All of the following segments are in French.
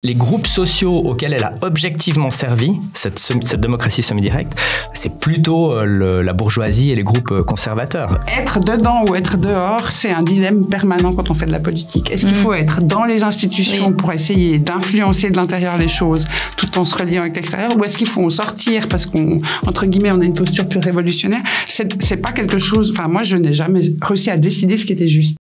Les groupes sociaux auxquels elle a objectivement servi, cette démocratie semi-directe, c'est plutôt la bourgeoisie et les groupes conservateurs. Être dedans ou être dehors, c'est un dilemme permanent quand on fait de la politique. Est-ce qu'il faut être dans les institutions pour essayer d'influencer de l'intérieur les choses tout en se reliant avec l'extérieur, ou est-ce qu'il faut en sortir parce qu'on, entre guillemets, on a une posture plus révolutionnaire? C'est pas quelque chose... Enfin, moi, je n'ai jamais réussi à décider ce qui était juste.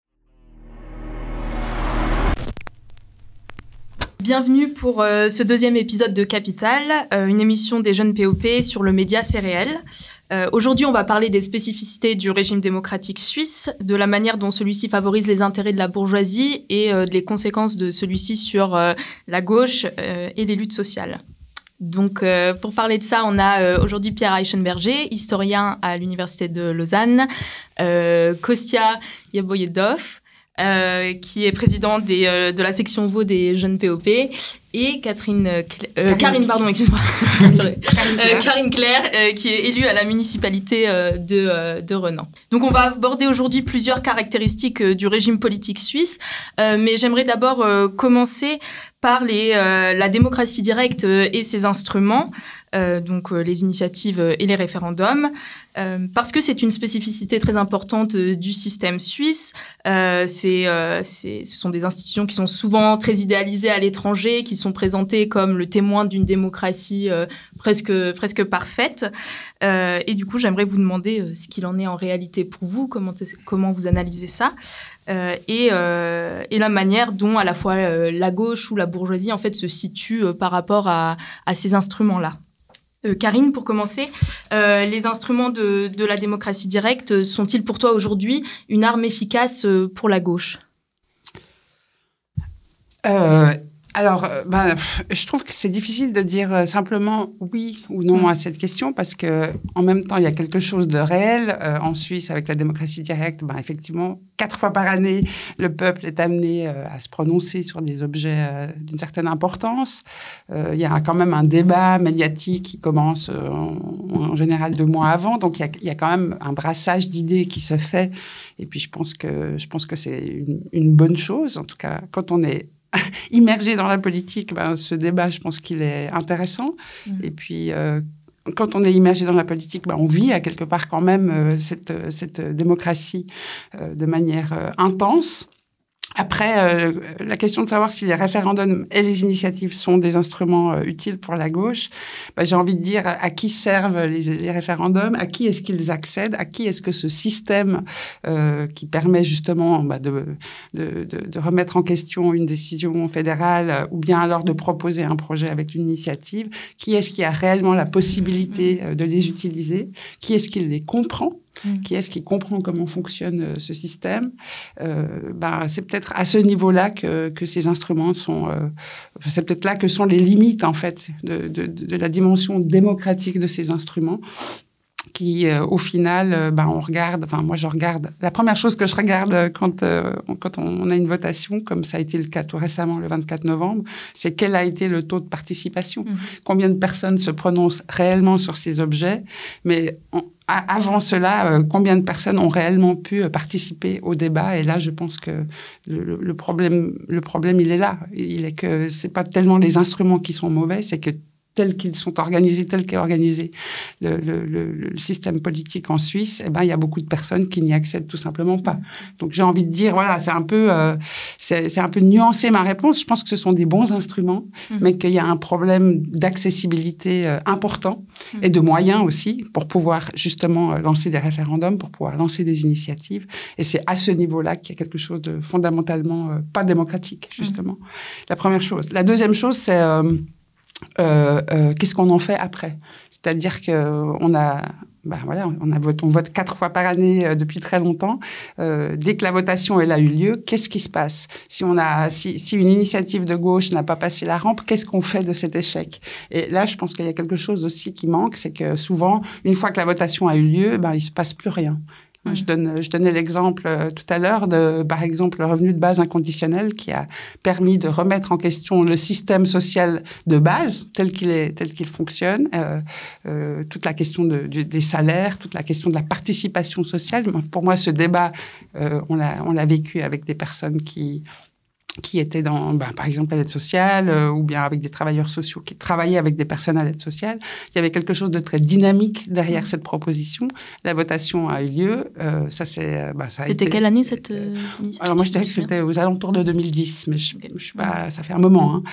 Bienvenue pour ce deuxième épisode de Capital, une émission des jeunes POP sur le média C'est réel. Aujourd'hui, on va parler des spécificités du régime démocratique suisse, de la manière dont celui-ci favorise les intérêts de la bourgeoisie et des conséquences de celui-ci sur la gauche et les luttes sociales. Donc, pour parler de ça, on a aujourd'hui Pierre Eichenberger, historien à l'Université de Lausanne, Kostya Yaboyedov, qui est président de la section Vaud des jeunes POP, et Karine Claire, qui est élue à la municipalité de Renan. Donc on va aborder aujourd'hui plusieurs caractéristiques du régime politique suisse, mais j'aimerais d'abord commencer par la démocratie directe et ses instruments, donc les initiatives et les référendums, parce que c'est une spécificité très importante du système suisse. Ce sont des institutions qui sont souvent très idéalisées à l'étranger, qui sont présentées comme le témoin d'une démocratie presque parfaite. Et du coup, j'aimerais vous demander ce qu'il en est en réalité pour vous, comment vous analysez ça, et la manière dont à la fois la gauche ou la bourgeoisie en fait se situe par rapport à ces instruments-là. Karine, pour commencer, les instruments de la démocratie directe sont-ils pour toi aujourd'hui une arme efficace pour la gauche ? Je trouve que c'est difficile de dire simplement oui ou non à cette question parce que en même temps, il y a quelque chose de réel. En Suisse, avec la démocratie directe, effectivement, 4 fois par année, le peuple est amené à se prononcer sur des objets d'une certaine importance. Il y a quand même un débat médiatique qui commence en général 2 mois avant. Donc, il y a quand même un brassage d'idées qui se fait. Et puis, je pense que c'est une bonne chose. En tout cas, quand on est immergé dans la politique, ce débat, je pense qu'il est intéressant. Et puis, quand on est immergé dans la politique, on vit à quelque part quand même cette démocratie de manière intense. Après, la question de savoir si les référendums et les initiatives sont des instruments utiles pour la gauche, j'ai envie de dire à qui servent les référendums, à qui est-ce qu'ils accèdent, à qui est-ce que ce système qui permet justement de remettre en question une décision fédérale ou bien alors de proposer un projet avec l'initiative, qui est-ce qui a réellement la possibilité de les utiliser, qui est-ce qui les comprend, qui est-ce qui comprend comment fonctionne ce système. C'est peut-être à ce niveau-là que ces instruments sont... c'est peut-être là que sont les limites, en fait, de la dimension démocratique de ces instruments qui, au final, on regarde... moi, je regarde... La première chose que je regarde quand on a une votation, comme ça a été le cas tout récemment, le 24 novembre, c'est quel a été le taux de participation. Combien de personnes se prononcent réellement sur ces objets, mais... Avant cela, combien de personnes ont réellement pu participer au débat? Et là, je pense que le problème, il est là. Il est que c'est pas tellement les instruments qui sont mauvais, c'est que tels qu'ils sont organisés, tel qu'est organisé le système politique en Suisse, il y a beaucoup de personnes qui n'y accèdent tout simplement pas. Donc, j'ai envie de dire, voilà, c'est un peu nuancé ma réponse. Je pense que ce sont des bons instruments, mais qu'il y a un problème d'accessibilité important et de moyens aussi pour pouvoir justement lancer des référendums, pour pouvoir lancer des initiatives. Et c'est à ce niveau-là qu'il y a quelque chose de fondamentalement pas démocratique, justement. La première chose. La deuxième chose, c'est... qu'est-ce qu'on en fait après? C'est-à-dire qu'on a... on vote 4 fois par année depuis très longtemps. Dès que la votation a eu lieu, qu'est-ce qui se passe? Si une initiative de gauche n'a pas passé la rampe, qu'est-ce qu'on fait de cet échec? Et là, je pense qu'il y a quelque chose aussi qui manque, c'est que souvent, une fois que la votation a eu lieu, il ne se passe plus rien. Je donnais l'exemple tout à l'heure de, par exemple, le revenu de base inconditionnel qui a permis de remettre en question le système social de base tel qu'il fonctionne, toute la question des salaires, toute la question de la participation sociale. Pour moi, ce débat, on l'a vécu avec des personnes qui qui étaient dans, par exemple, à l'aide sociale, ou bien avec des travailleurs sociaux qui travaillaient avec des personnes à l'aide sociale. Il y avait quelque chose de très dynamique derrière cette proposition. La votation a eu lieu. C'était quelle année cette initiative? Alors moi, je dirais que c'était aux alentours de 2010, mais je suis pas, ça fait un moment. Hein.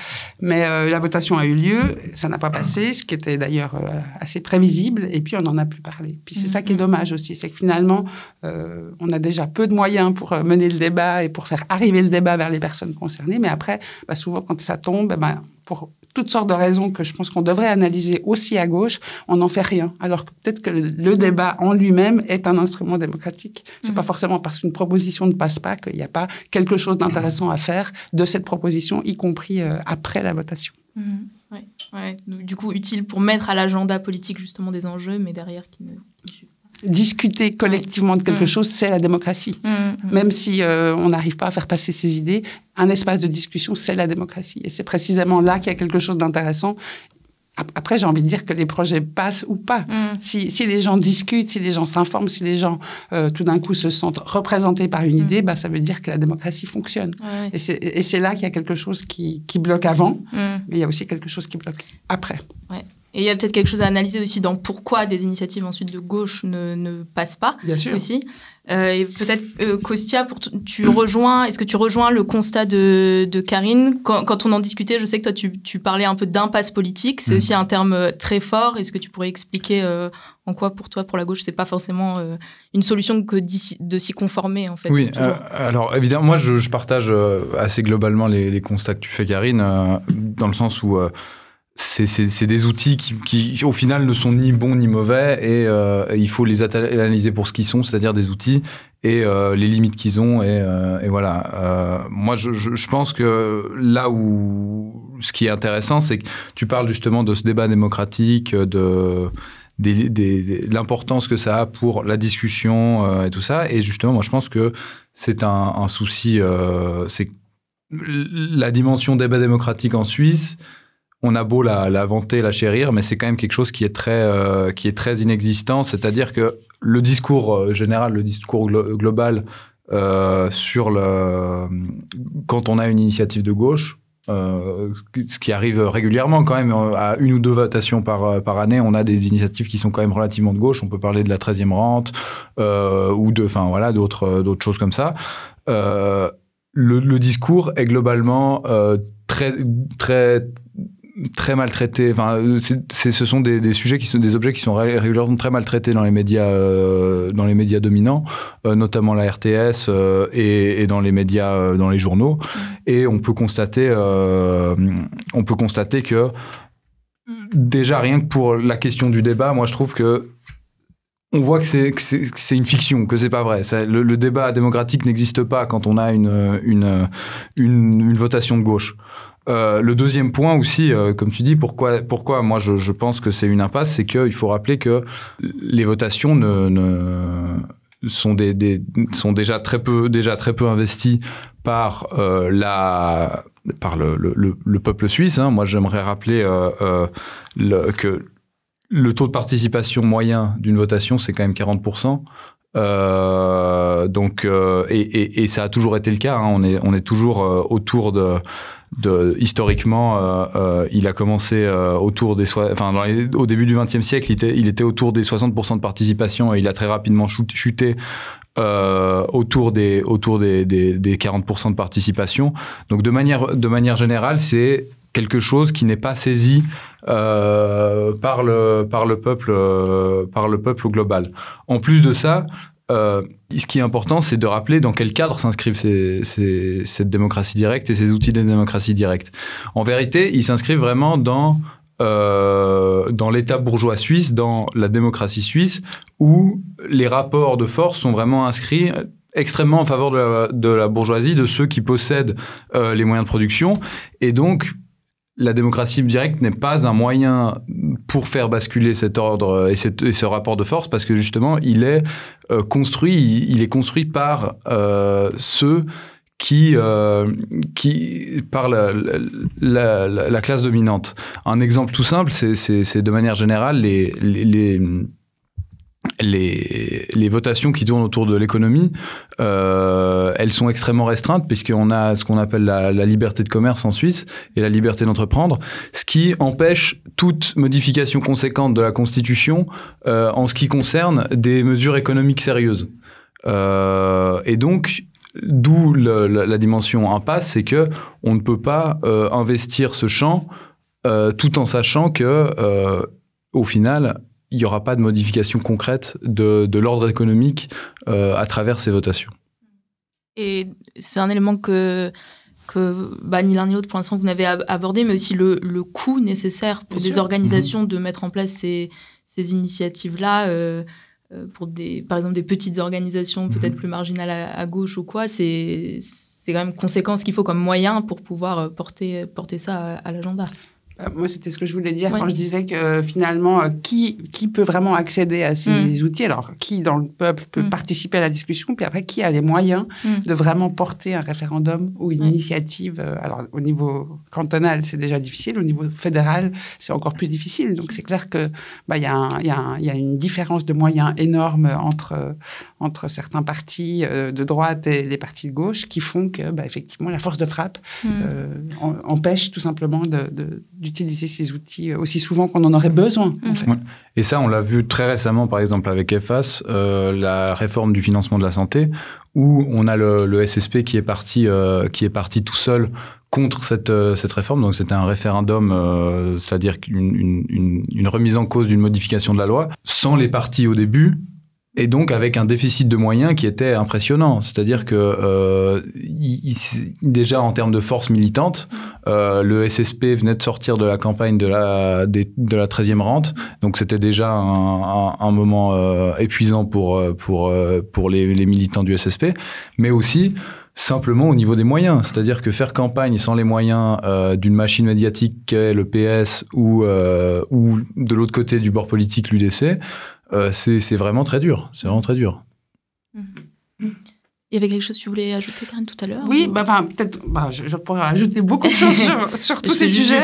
Mais la votation a eu lieu, ça n'a pas passé, ce qui était d'ailleurs assez prévisible, et puis on n'en a plus parlé. Puis c'est ça qui est dommage aussi, c'est que finalement, on a déjà peu de moyens pour mener le débat et pour faire arriver le débat vers les personnes concernés, mais après, souvent, quand ça tombe, pour toutes sortes de raisons que je pense qu'on devrait analyser aussi à gauche, on n'en fait rien. Alors que peut-être que le débat en lui-même est un instrument démocratique. C'est pas forcément parce qu'une proposition ne passe pas qu'il n'y a pas quelque chose d'intéressant à faire de cette proposition, y compris après la votation. Ouais. Du coup, utile pour mettre à l'agenda politique justement des enjeux, mais derrière qui ne suivent. Discuter collectivement de quelque chose, c'est la démocratie. Même si on n'arrive pas à faire passer ses idées, un espace de discussion, c'est la démocratie. Et c'est précisément là qu'il y a quelque chose d'intéressant. Après, j'ai envie de dire que les projets passent ou pas. Si les gens discutent, si les gens s'informent, si les gens, tout d'un coup, se sentent représentés par une idée, ça veut dire que la démocratie fonctionne. Et c'est là qu'il y a quelque chose qui bloque avant, mais il y a aussi quelque chose qui bloque après. Ouais. Et il y a peut-être quelque chose à analyser aussi dans pourquoi des initiatives ensuite de gauche ne passent pas. Bien sûr. Aussi. Et peut-être, Kostya, est-ce que tu rejoins le constat de Karine quand on en discutait, je sais que toi, tu parlais un peu d'impasse politique. C'est aussi un terme très fort. Est-ce que tu pourrais expliquer en quoi, pour toi, pour la gauche, c'est pas forcément une solution que de s'y conformer, en fait? Oui, alors évidemment, moi, je partage assez globalement les constats que tu fais, Karine, dans le sens où... C'est des outils qui, au final, ne sont ni bons ni mauvais et il faut les analyser pour ce qu'ils sont, c'est-à-dire des outils et les limites qu'ils ont. Et voilà. Moi, je pense que là où ce qui est intéressant, c'est que tu parles justement de ce débat démocratique, de l'importance que ça a pour la discussion et tout ça. Et justement, moi, je pense que c'est un souci. C'est la dimension débat démocratique en Suisse. On a beau la vanter, la chérir, mais c'est quand même quelque chose qui est très inexistant. C'est-à-dire que le discours général, le discours global quand on a une initiative de gauche, ce qui arrive régulièrement quand même, à 1 ou 2 votations par année, on a des initiatives qui sont quand même relativement de gauche. On peut parler de la 13e rente ou d'autres choses comme ça. Le discours est globalement très maltraités. Enfin, ce sont des sujets des objets qui sont régulièrement très maltraités dans les médias dominants, notamment la RTS et dans les médias, dans les journaux. Et on peut constater que déjà rien que pour la question du débat, moi je trouve que on voit que c'est une fiction, que c'est pas vrai. Le débat démocratique n'existe pas quand on a une votation de gauche. Le deuxième point aussi, comme tu dis, pourquoi moi je pense que c'est une impasse, c'est qu'il faut rappeler que les votations sont déjà très peu investies par le peuple suisse. Hein. Moi, j'aimerais rappeler que le taux de participation moyen d'une votation, c'est quand même 40%. Et ça a toujours été le cas. Hein. On est toujours autour historiquement, il a commencé au début du XXe siècle, il était autour des 60% de participation et il a très rapidement chuté autour des 40% de participation. Donc de manière générale, c'est quelque chose qui n'est pas saisi par le peuple global. En plus de ça, ce qui est important, c'est de rappeler dans quel cadre s'inscrivent cette démocratie directe et ces outils de démocratie directe. En vérité, ils s'inscrivent vraiment dans l'État bourgeois suisse, dans la démocratie suisse, où les rapports de force sont vraiment inscrits extrêmement en faveur de la bourgeoisie, de ceux qui possèdent les moyens de production. Et donc, la démocratie directe n'est pas un moyen pour faire basculer cet ordre et ce rapport de force, parce que justement, il est construit par ceux qui par la classe dominante. Un exemple tout simple, c'est de manière générale les votations qui tournent autour de l'économie, elles sont extrêmement restreintes puisqu'on a ce qu'on appelle la liberté de commerce en Suisse et la liberté d'entreprendre, ce qui empêche toute modification conséquente de la Constitution en ce qui concerne des mesures économiques sérieuses. Et donc, d'où la dimension impasse, c'est que on ne peut pas investir ce champ tout en sachant que, au final, il n'y aura pas de modification concrète de l'ordre économique à travers ces votations. Et c'est un élément que ni l'un ni l'autre, pour l'instant, vous n'avez abordé, mais aussi le coût nécessaire pour des organisations de mettre en place ces initiatives-là, pour par exemple des petites organisations peut-être plus marginales à gauche ou quoi, c'est quand même conséquent ce qu'il faut comme moyen pour pouvoir porter ça à l'agenda. Moi, c'était ce que je voulais dire quand je disais que finalement, qui peut vraiment accéder à ces outils? Alors, qui dans le peuple peut participer à la discussion? Puis après, qui a les moyens de vraiment porter un référendum ou une initiative? Alors, au niveau cantonal, c'est déjà difficile. Au niveau fédéral, c'est encore plus difficile. Donc, c'est clair que y a une différence de moyens énorme entre certains partis de droite et les partis de gauche qui font que, effectivement, la force de frappe empêche tout simplement d'utiliser ces outils aussi souvent qu'on en aurait besoin. En fait. Et ça, on l'a vu très récemment, par exemple, avec EFAS, la réforme du financement de la santé, où on a le SSP qui est parti tout seul contre cette réforme. Donc, c'était un référendum, c'est-à-dire une remise en cause d'une modification de la loi, sans les partis au début, et donc avec un déficit de moyens qui était impressionnant. C'est-à-dire que déjà en termes de force militante, le SSP venait de sortir de la campagne de la 13e rente, donc c'était déjà un moment épuisant pour les militants du SSP, mais aussi simplement au niveau des moyens. C'est-à-dire que faire campagne sans les moyens d'une machine médiatique qu'est le PS ou de l'autre côté du bord politique l'UDC, c'est vraiment très dur. C'est vraiment très dur. Il y avait quelque chose que tu voulais ajouter, Karine, tout à l'heure? Oui, peut-être. Je pourrais ajouter beaucoup de choses sur tous ces sujets.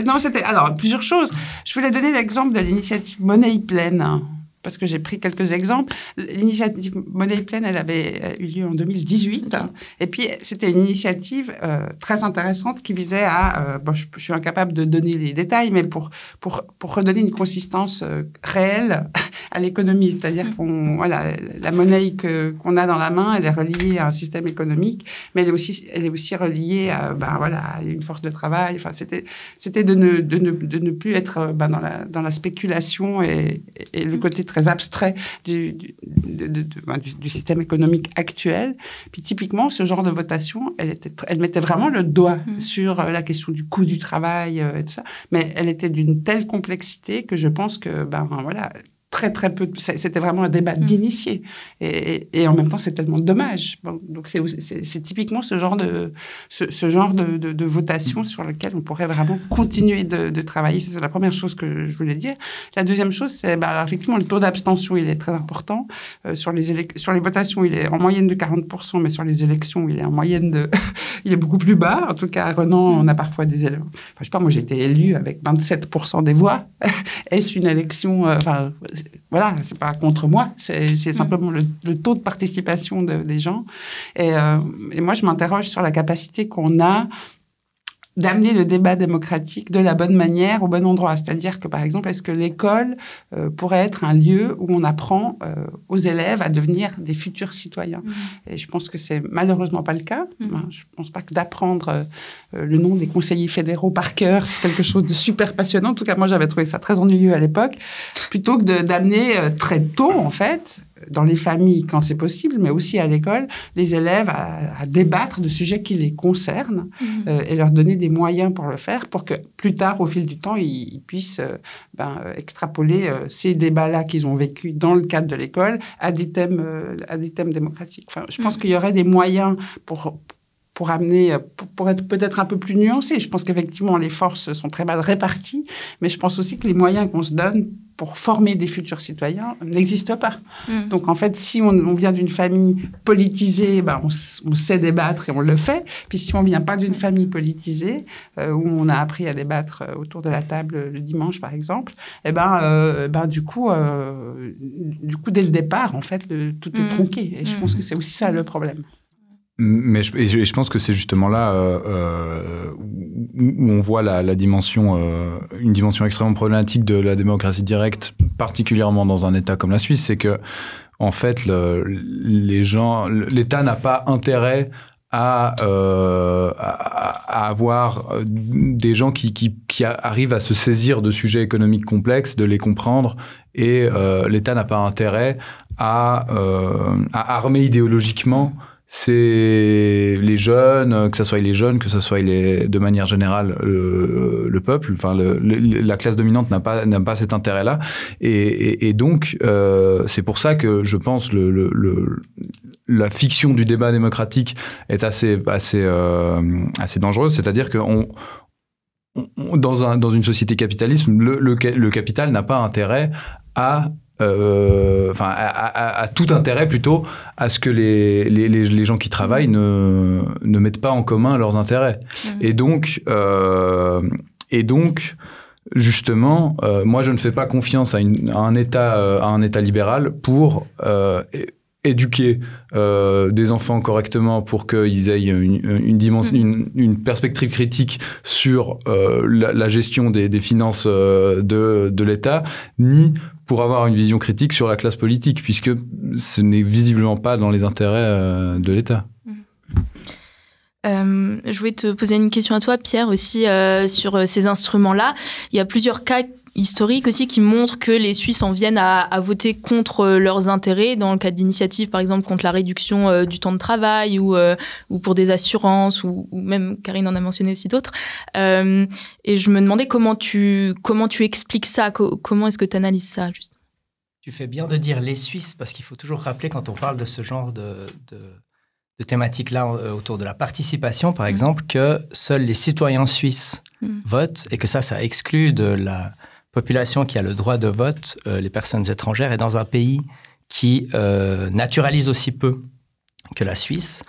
Non, c'était alors plusieurs choses. Je voulais donner l'exemple de l'initiative Monnaie Pleine, parce que j'ai pris quelques exemples. L'initiative Monnaie Pleine, elle avait eu lieu en 2018. Okay. Et puis, c'était une initiative très intéressante qui visait à... je suis incapable de donner les détails, mais pour redonner une consistance réelle à l'économie. C'est-à-dire la monnaie qu'on a dans la main, elle est reliée à un système économique, mais elle est aussi reliée à une force de travail. Enfin, c'était de ne plus être dans la spéculation et le côté très abstrait du système économique actuel. Puis typiquement, ce genre de votation, elle mettait vraiment le doigt sur la question du coût du travail et tout ça, mais elle était d'une telle complexité que je pense que très très peu. C'était vraiment un débat d'initiés. Et en même temps, c'est tellement dommage. Donc c'est typiquement ce genre de votation sur lequel on pourrait vraiment continuer de travailler. C'est la première chose que je voulais dire. La deuxième chose, c'est effectivement le taux d'abstention, il est très important. Sur les votations, il est en moyenne de 40%, mais sur les élections, il est en moyenne il est beaucoup plus bas. En tout cas, à Renan, on a parfois des élections. Je sais pas, moi j'ai été élue avec 27% des voix. Est-ce une élection voilà, c'est pas contre moi, c'est simplement le taux de participation des gens. Et moi, je m'interroge sur la capacité qu'on a d'amener le débat démocratique de la bonne manière au bon endroit. C'est-à-dire que, par exemple, est-ce que l'école pourrait être un lieu où on apprend aux élèves à devenir des futurs citoyens? Et je pense que c'est malheureusement pas le cas. Je pense pas que d'apprendre le nom des conseillers fédéraux par cœur, c'est quelque chose de super passionnant. En tout cas, moi, j'avais trouvé ça très ennuyeux à l'époque. Plutôt que d'amener très tôt, en fait, dans les familles quand c'est possible, mais aussi à l'école, les élèves à débattre de sujets qui les concernent et leur donner des moyens pour le faire, pour que plus tard, au fil du temps, ils puissent extrapoler ces débats-là qu'ils ont vécus dans le cadre de l'école à des thèmes démocratiques. Enfin, je pense qu'il y aurait des moyens pour être peut-être un peu plus nuancé. Je pense qu'effectivement, les forces sont très mal réparties, mais je pense aussi que les moyens qu'on se donne pour former des futurs citoyens n'existent pas. Donc, en fait, si on vient d'une famille politisée, on sait débattre et on le fait. Puis, si on ne vient pas d'une famille politisée, où on a appris à débattre autour de la table le dimanche, par exemple, du coup, dès le départ, en fait, tout est tronqué. Et je pense que c'est aussi ça le problème. Mais je pense que c'est justement là où on voit une dimension extrêmement problématique de la démocratie directe, particulièrement dans un État comme la Suisse, c'est que en fait l'État n'a pas intérêt à avoir des gens qui arrivent à se saisir de sujets économiques complexes, de les comprendre, et l'État n'a pas intérêt à armer idéologiquement les jeunes, que ce soit de manière générale le peuple, enfin la classe dominante n'a pas cet intérêt-là, et donc c'est pour ça que je pense la fiction du débat démocratique est assez dangereuse, c'est-à-dire que dans une société capitaliste, le capital n'a pas intérêt à tout intérêt plutôt à ce que les gens qui travaillent ne mettent pas en commun leurs intérêts. Et donc justement, moi je ne fais pas confiance à un État libéral pour éduquer des enfants correctement pour qu'ils aient une perspective critique sur la gestion des finances de l'État, ni pour avoir une vision critique sur la classe politique, puisque ce n'est visiblement pas dans les intérêts de l'État. Je voulais te poser une question à toi, Pierre, aussi sur ces instruments-là. Il y a plusieurs cas historiques aussi qui montrent que les Suisses en viennent à voter contre leurs intérêts, dans le cadre d'initiatives, par exemple, contre la réduction du temps de travail ou pour des assurances, ou même, Karine en a mentionné aussi d'autres. Et je me demandais comment tu expliques ça, comment est-ce que tu analyses ça, juste. Tu fais bien de dire les Suisses, parce qu'il faut toujours rappeler, quand on parle de ce genre de thématiques-là autour de la participation, par exemple, que seuls les citoyens suisses votent, et que ça exclut de la population qui a le droit de vote les personnes étrangères. Et dans un pays qui naturalise aussi peu que la Suisse,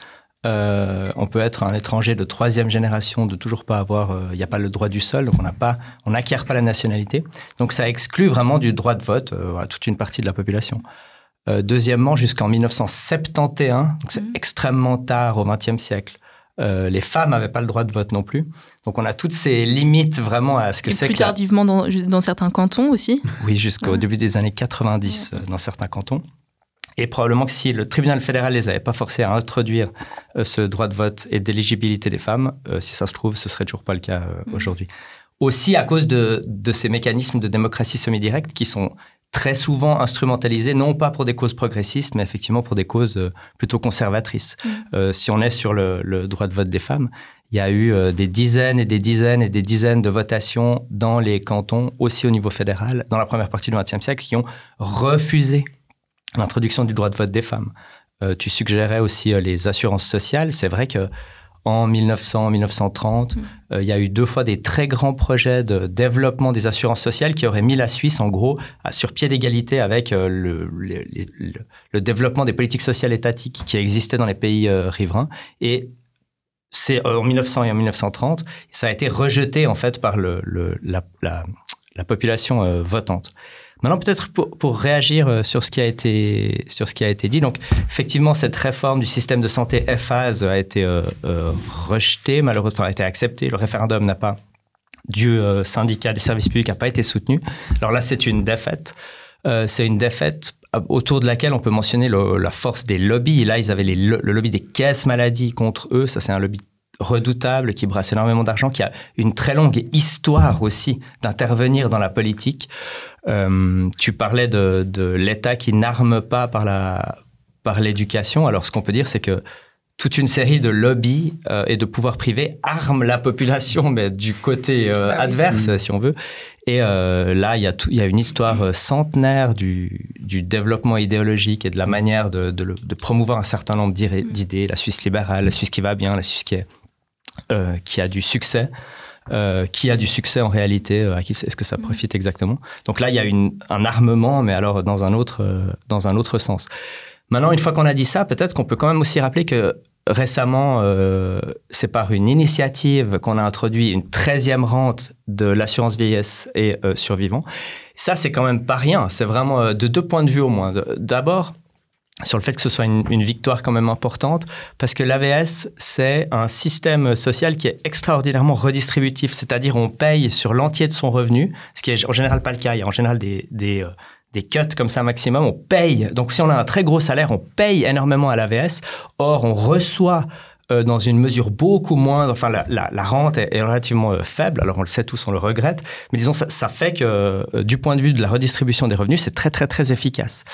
on peut être un étranger de 3e génération, de toujours pas avoir, il n'y a pas le droit du sol, donc on n'acquiert pas la nationalité. Donc ça exclut vraiment du droit de vote toute une partie de la population. Deuxièmement, jusqu'en 1971, donc c'est extrêmement tard au XXe siècle, les femmes n'avaient pas le droit de vote non plus. Donc on a toutes ces limites vraiment à ce que c'est. Plus tardivement dans certains cantons aussi. Oui, jusqu'au début des années 90 dans certains cantons. Et probablement que si le tribunal fédéral les avait pas forcés à introduire ce droit de vote et d'éligibilité des femmes, si ça se trouve, ce serait toujours pas le cas aujourd'hui. Aussi à cause de ces mécanismes de démocratie semi-directe qui sont très souvent instrumentalisés, non pas pour des causes progressistes, mais effectivement pour des causes plutôt conservatrices. Si on est sur le droit de vote des femmes, il y a eu des dizaines et des dizaines et des dizaines de votations dans les cantons, aussi au niveau fédéral, dans la première partie du XXe siècle, qui ont refusé l'introduction du droit de vote des femmes. Tu suggérais aussi les assurances sociales. C'est vrai que en 1930, il y a eu 2 fois des très grands projets de développement des assurances sociales qui auraient mis la Suisse, en gros, sur pied d'égalité avec le développement des politiques sociales étatiques qui existaient dans les pays riverains. Et c'est en 1900 et en 1930, ça a été rejeté, en fait, par la population votante. Maintenant, peut-être pour réagir sur ce qui a été dit. Donc, effectivement, cette réforme du système de santé FAS a été rejetée, malheureusement, a été acceptée. Le référendum n'a pas du syndicat des services publics n'a pas été soutenu. Alors là, c'est une défaite. C'est une défaite autour de laquelle on peut mentionner la force des lobbies. Là, ils avaient le lobby des caisses maladies contre eux. Ça, c'est un lobby redoutable qui brasse énormément d'argent, qui a une très longue histoire aussi d'intervenir dans la politique. Tu parlais de l'État qui n'arme pas par l'éducation. Alors, ce qu'on peut dire, c'est que toute une série de lobbies et de pouvoirs privés arment la population, mais du côté adverse, si on veut. Et là, il y a une histoire centenaire du développement idéologique et de la manière de promouvoir un certain nombre d'idées. La Suisse libérale, la Suisse qui va bien, la Suisse qui a du succès. Qui a du succès en réalité, à qui est-ce que ça profite exactement. Donc là, il y a un armement, mais alors dans un autre sens. Maintenant, une fois qu'on a dit ça, peut-être qu'on peut quand même aussi rappeler que récemment, c'est par une initiative qu'on a introduit une 13e rente de l'assurance vieillesse et survivants. Ça, c'est quand même pas rien. C'est vraiment de 2 points de vue au moins. D'abord, sur le fait que ce soit une victoire quand même importante, parce que l'AVS, c'est un système social qui est extraordinairement redistributif, c'est-à-dire on paye sur l'entier de son revenu, ce qui est en général pas le cas. Il y a en général des cuts comme ça maximum, on paye. Donc si on a un très gros salaire, on paye énormément à l'AVS. Or, on reçoit dans une mesure beaucoup moindre, enfin la rente est relativement faible, alors on le sait tous, on le regrette, mais disons ça fait que du point de vue de la redistribution des revenus, c'est très très très efficace.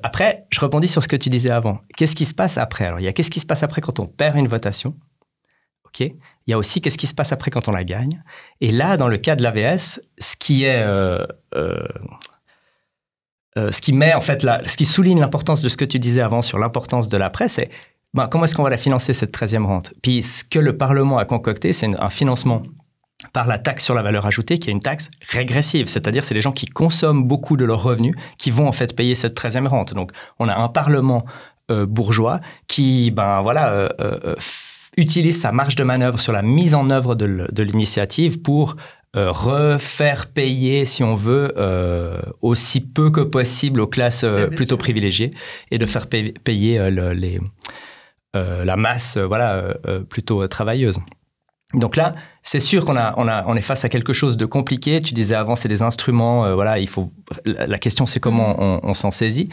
Après, je rebondis sur ce que tu disais avant. Qu'est-ce qui se passe après? Alors il y a qu'est-ce qui se passe après quand on perd une votation? Ok. Il y a aussi qu'est-ce qui se passe après quand on la gagne. Et là, dans le cas de l'AVS, ce qui met en fait ce qui souligne l'importance de ce que tu disais avant sur l'importance de l'après, c'est comment est-ce qu'on va la financer, cette 13e rente? Puis ce que le Parlement a concocté, c'est un financement par la taxe sur la valeur ajoutée, qui est une taxe régressive. C'est-à-dire, c'est les gens qui consomment beaucoup de leurs revenus qui vont en fait payer cette 13e rente. Donc, on a un Parlement bourgeois qui, utilise sa marge de manœuvre sur la mise en œuvre de l'initiative pour refaire payer, si on veut, aussi peu que possible aux classes plutôt privilégiées et de faire payer la masse plutôt travailleuse. Donc là, c'est sûr on est face à quelque chose de compliqué. Tu disais avant, c'est des instruments. La question, c'est comment on s'en saisit.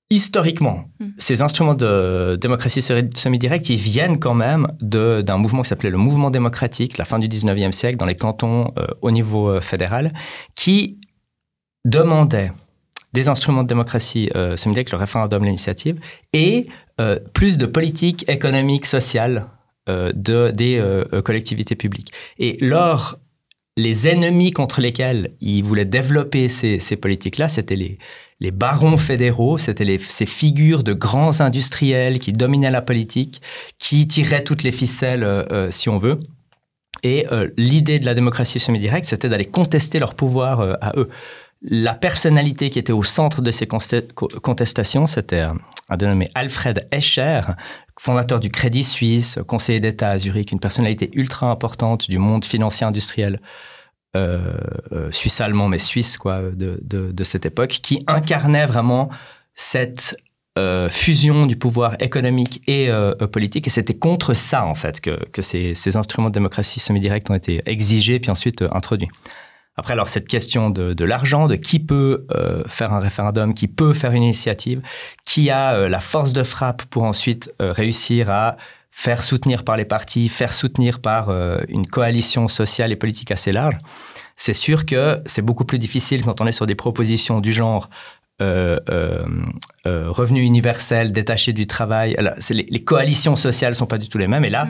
Historiquement, ces instruments de démocratie semi-directe, ils viennent quand même d'un mouvement qui s'appelait le mouvement démocratique, la fin du 19e siècle, dans les cantons au niveau fédéral, qui demandait des instruments de démocratie semi-directe, le référendum, l'initiative, et plus de politique économique, sociale des collectivités publiques. Et les ennemis contre lesquels ils voulaient développer ces politiques-là, c'était les barons fédéraux, c'était ces figures de grands industriels qui dominaient la politique, qui tiraient toutes les ficelles, si on veut. Et l'idée de la démocratie semi-directe, c'était d'aller contester leur pouvoir à eux. La personnalité qui était au centre de ces contestations, c'était un dénommé Alfred Escher, fondateur du Crédit Suisse, conseiller d'État à Zurich, une personnalité ultra importante du monde financier industriel suisse-allemand, mais suisse de cette époque, qui incarnait vraiment cette fusion du pouvoir économique et politique. Et c'était contre ça, en fait, que ces instruments de démocratie semi-directe ont été exigés puis ensuite introduits. Après, alors, cette question de l'argent, de qui peut faire un référendum, qui peut faire une initiative, qui a la force de frappe pour ensuite réussir à faire soutenir par les partis, faire soutenir par une coalition sociale et politique assez large, c'est sûr que c'est beaucoup plus difficile quand on est sur des propositions du genre revenu universel, détaché du travail. Alors, les coalitions sociales ne sont pas du tout les mêmes. Et là,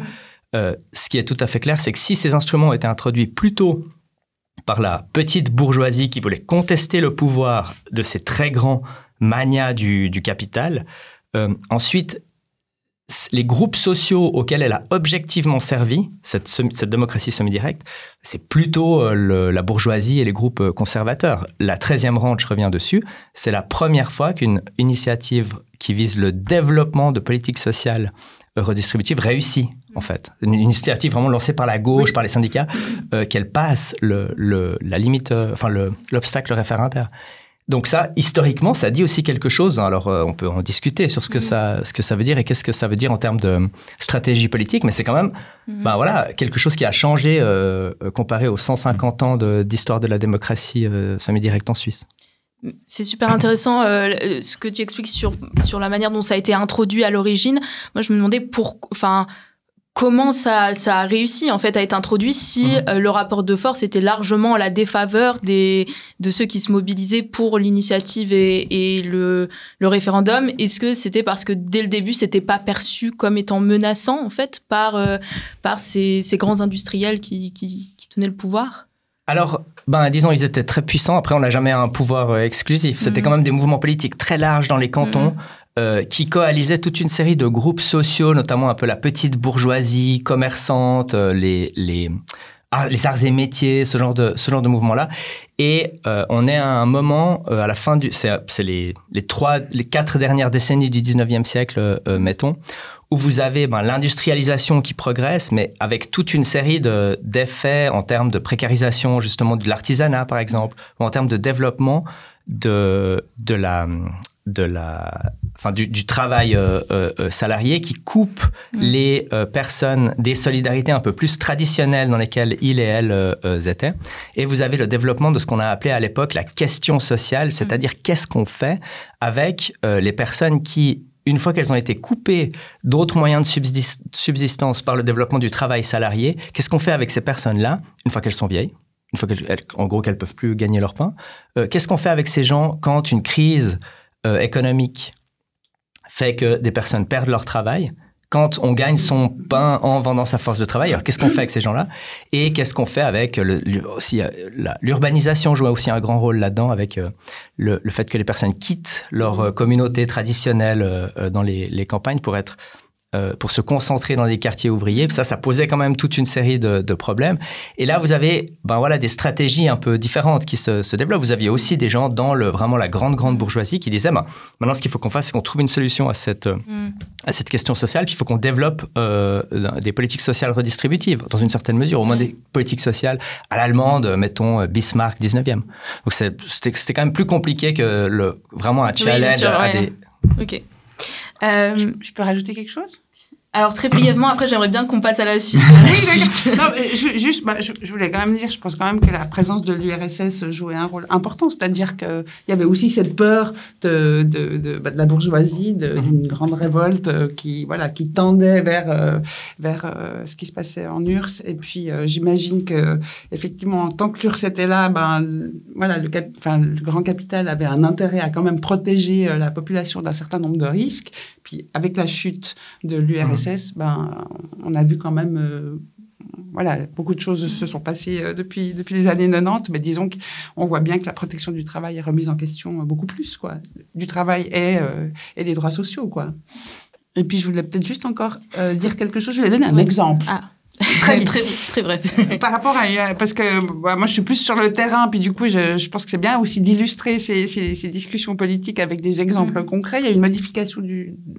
ce qui est tout à fait clair, c'est que si ces instruments ont été introduits plus tôt par la petite bourgeoisie qui voulait contester le pouvoir de ces très grands magnats du capital, ensuite, les groupes sociaux auxquels elle a objectivement servi, cette démocratie semi-directe, c'est plutôt la bourgeoisie et les groupes conservateurs. La 13e rente, je reviens dessus, c'est la première fois qu'une initiative qui vise le développement de politiques sociales redistributives réussit, en fait. Une initiative vraiment lancée par la gauche, par les syndicats, qu'elle passe la limite, l'obstacle référendaire. Donc ça, historiquement, ça dit aussi quelque chose. Alors, on peut en discuter sur ce que ça veut dire et qu'est-ce que ça veut dire en termes de stratégie politique, mais c'est quand même quelque chose qui a changé comparé aux 150 ans d'histoire de la démocratie semi-directe en Suisse. C'est super intéressant ce que tu expliques sur la manière dont ça a été introduit à l'origine. Moi, je me demandais comment ça a réussi en fait à être introduit si le rapport de force était largement à la défaveur de ceux qui se mobilisaient pour l'initiative et le référendum. Est-ce que c'était parce que dès le début c'était pas perçu comme étant menaçant en fait par ces grands industriels qui tenaient le pouvoir? Alors, disons, ils étaient très puissants. Après, on n'a jamais un pouvoir exclusif. C'était quand même des mouvements politiques très larges dans les cantons qui coalisaient toute une série de groupes sociaux, notamment un peu la petite bourgeoisie commerçante, les arts et métiers, ce genre de mouvement-là. Et on est à un moment, à la fin c'est les 4 dernières décennies du 19e siècle, mettons, où vous avez l'industrialisation qui progresse, mais avec toute une série d'effets en termes de précarisation, justement, de l'artisanat, par exemple, ou en termes de développement du travail salarié qui coupe les personnes des solidarités un peu plus traditionnelles dans lesquelles ils et elles étaient. Et vous avez le développement de ce qu'on a appelé à l'époque la question sociale, c'est-à-dire qu'est-ce qu'on fait avec les personnes qui, une fois qu'elles ont été coupées d'autres moyens de subsistance par le développement du travail salarié, qu'est-ce qu'on fait avec ces personnes-là, une fois qu'elles sont vieilles, une fois qu'elles peuvent plus gagner leur pain? Qu'est-ce qu'on fait avec ces gens quand une crise économique fait que des personnes perdent leur travail, quand on gagne son pain en vendant sa force de travail? Alors, qu'est-ce qu'on fait avec ces gens-là? Et qu'est-ce qu'on fait avec l'urbanisation joue aussi un grand rôle là-dedans, avec le fait que les personnes quittent leur communauté traditionnelle dans les campagnes pour se concentrer dans des quartiers ouvriers. Ça posait quand même toute une série de problèmes. Et là, vous avez des stratégies un peu différentes qui se développent. Vous aviez aussi des gens dans vraiment la grande bourgeoisie qui disaient maintenant, ce qu'il faut qu'on fasse, c'est qu'on trouve une solution à cette question sociale, puis il faut qu'on développe des politiques sociales redistributives, dans une certaine mesure, au moins des politiques sociales à l'allemande, mettons Bismarck, 19e. Donc, c'était quand même plus compliqué que vraiment un challenge à des... Ok. Je peux rajouter quelque chose? Alors, très brièvement, après, j'aimerais bien qu'on passe à la suite. Non, je voulais quand même dire, je pense quand même que la présence de l'URSS jouait un rôle important, c'est-à-dire qu'il y avait aussi cette peur de la bourgeoisie, d'une grande révolte qui tendait vers ce qui se passait en URSS. Et puis, j'imagine que, effectivement, tant que l'URSS était là, le grand capital avait un intérêt à quand même protéger la population d'un certain nombre de risques. Puis, avec la chute de l'URSS, on a vu quand même... beaucoup de choses se sont passées depuis les années 90, mais disons qu'on voit bien que la protection du travail est remise en question beaucoup plus, quoi. Du travail et des droits sociaux, quoi. Et puis, je voulais peut-être juste encore dire quelque chose. Je voulais donner un exemple. Ah. Très bref. Par rapport à... Parce que moi, je suis plus sur le terrain, puis du coup, je pense que c'est bien aussi d'illustrer ces discussions politiques avec des exemples concrets. Il y a une modification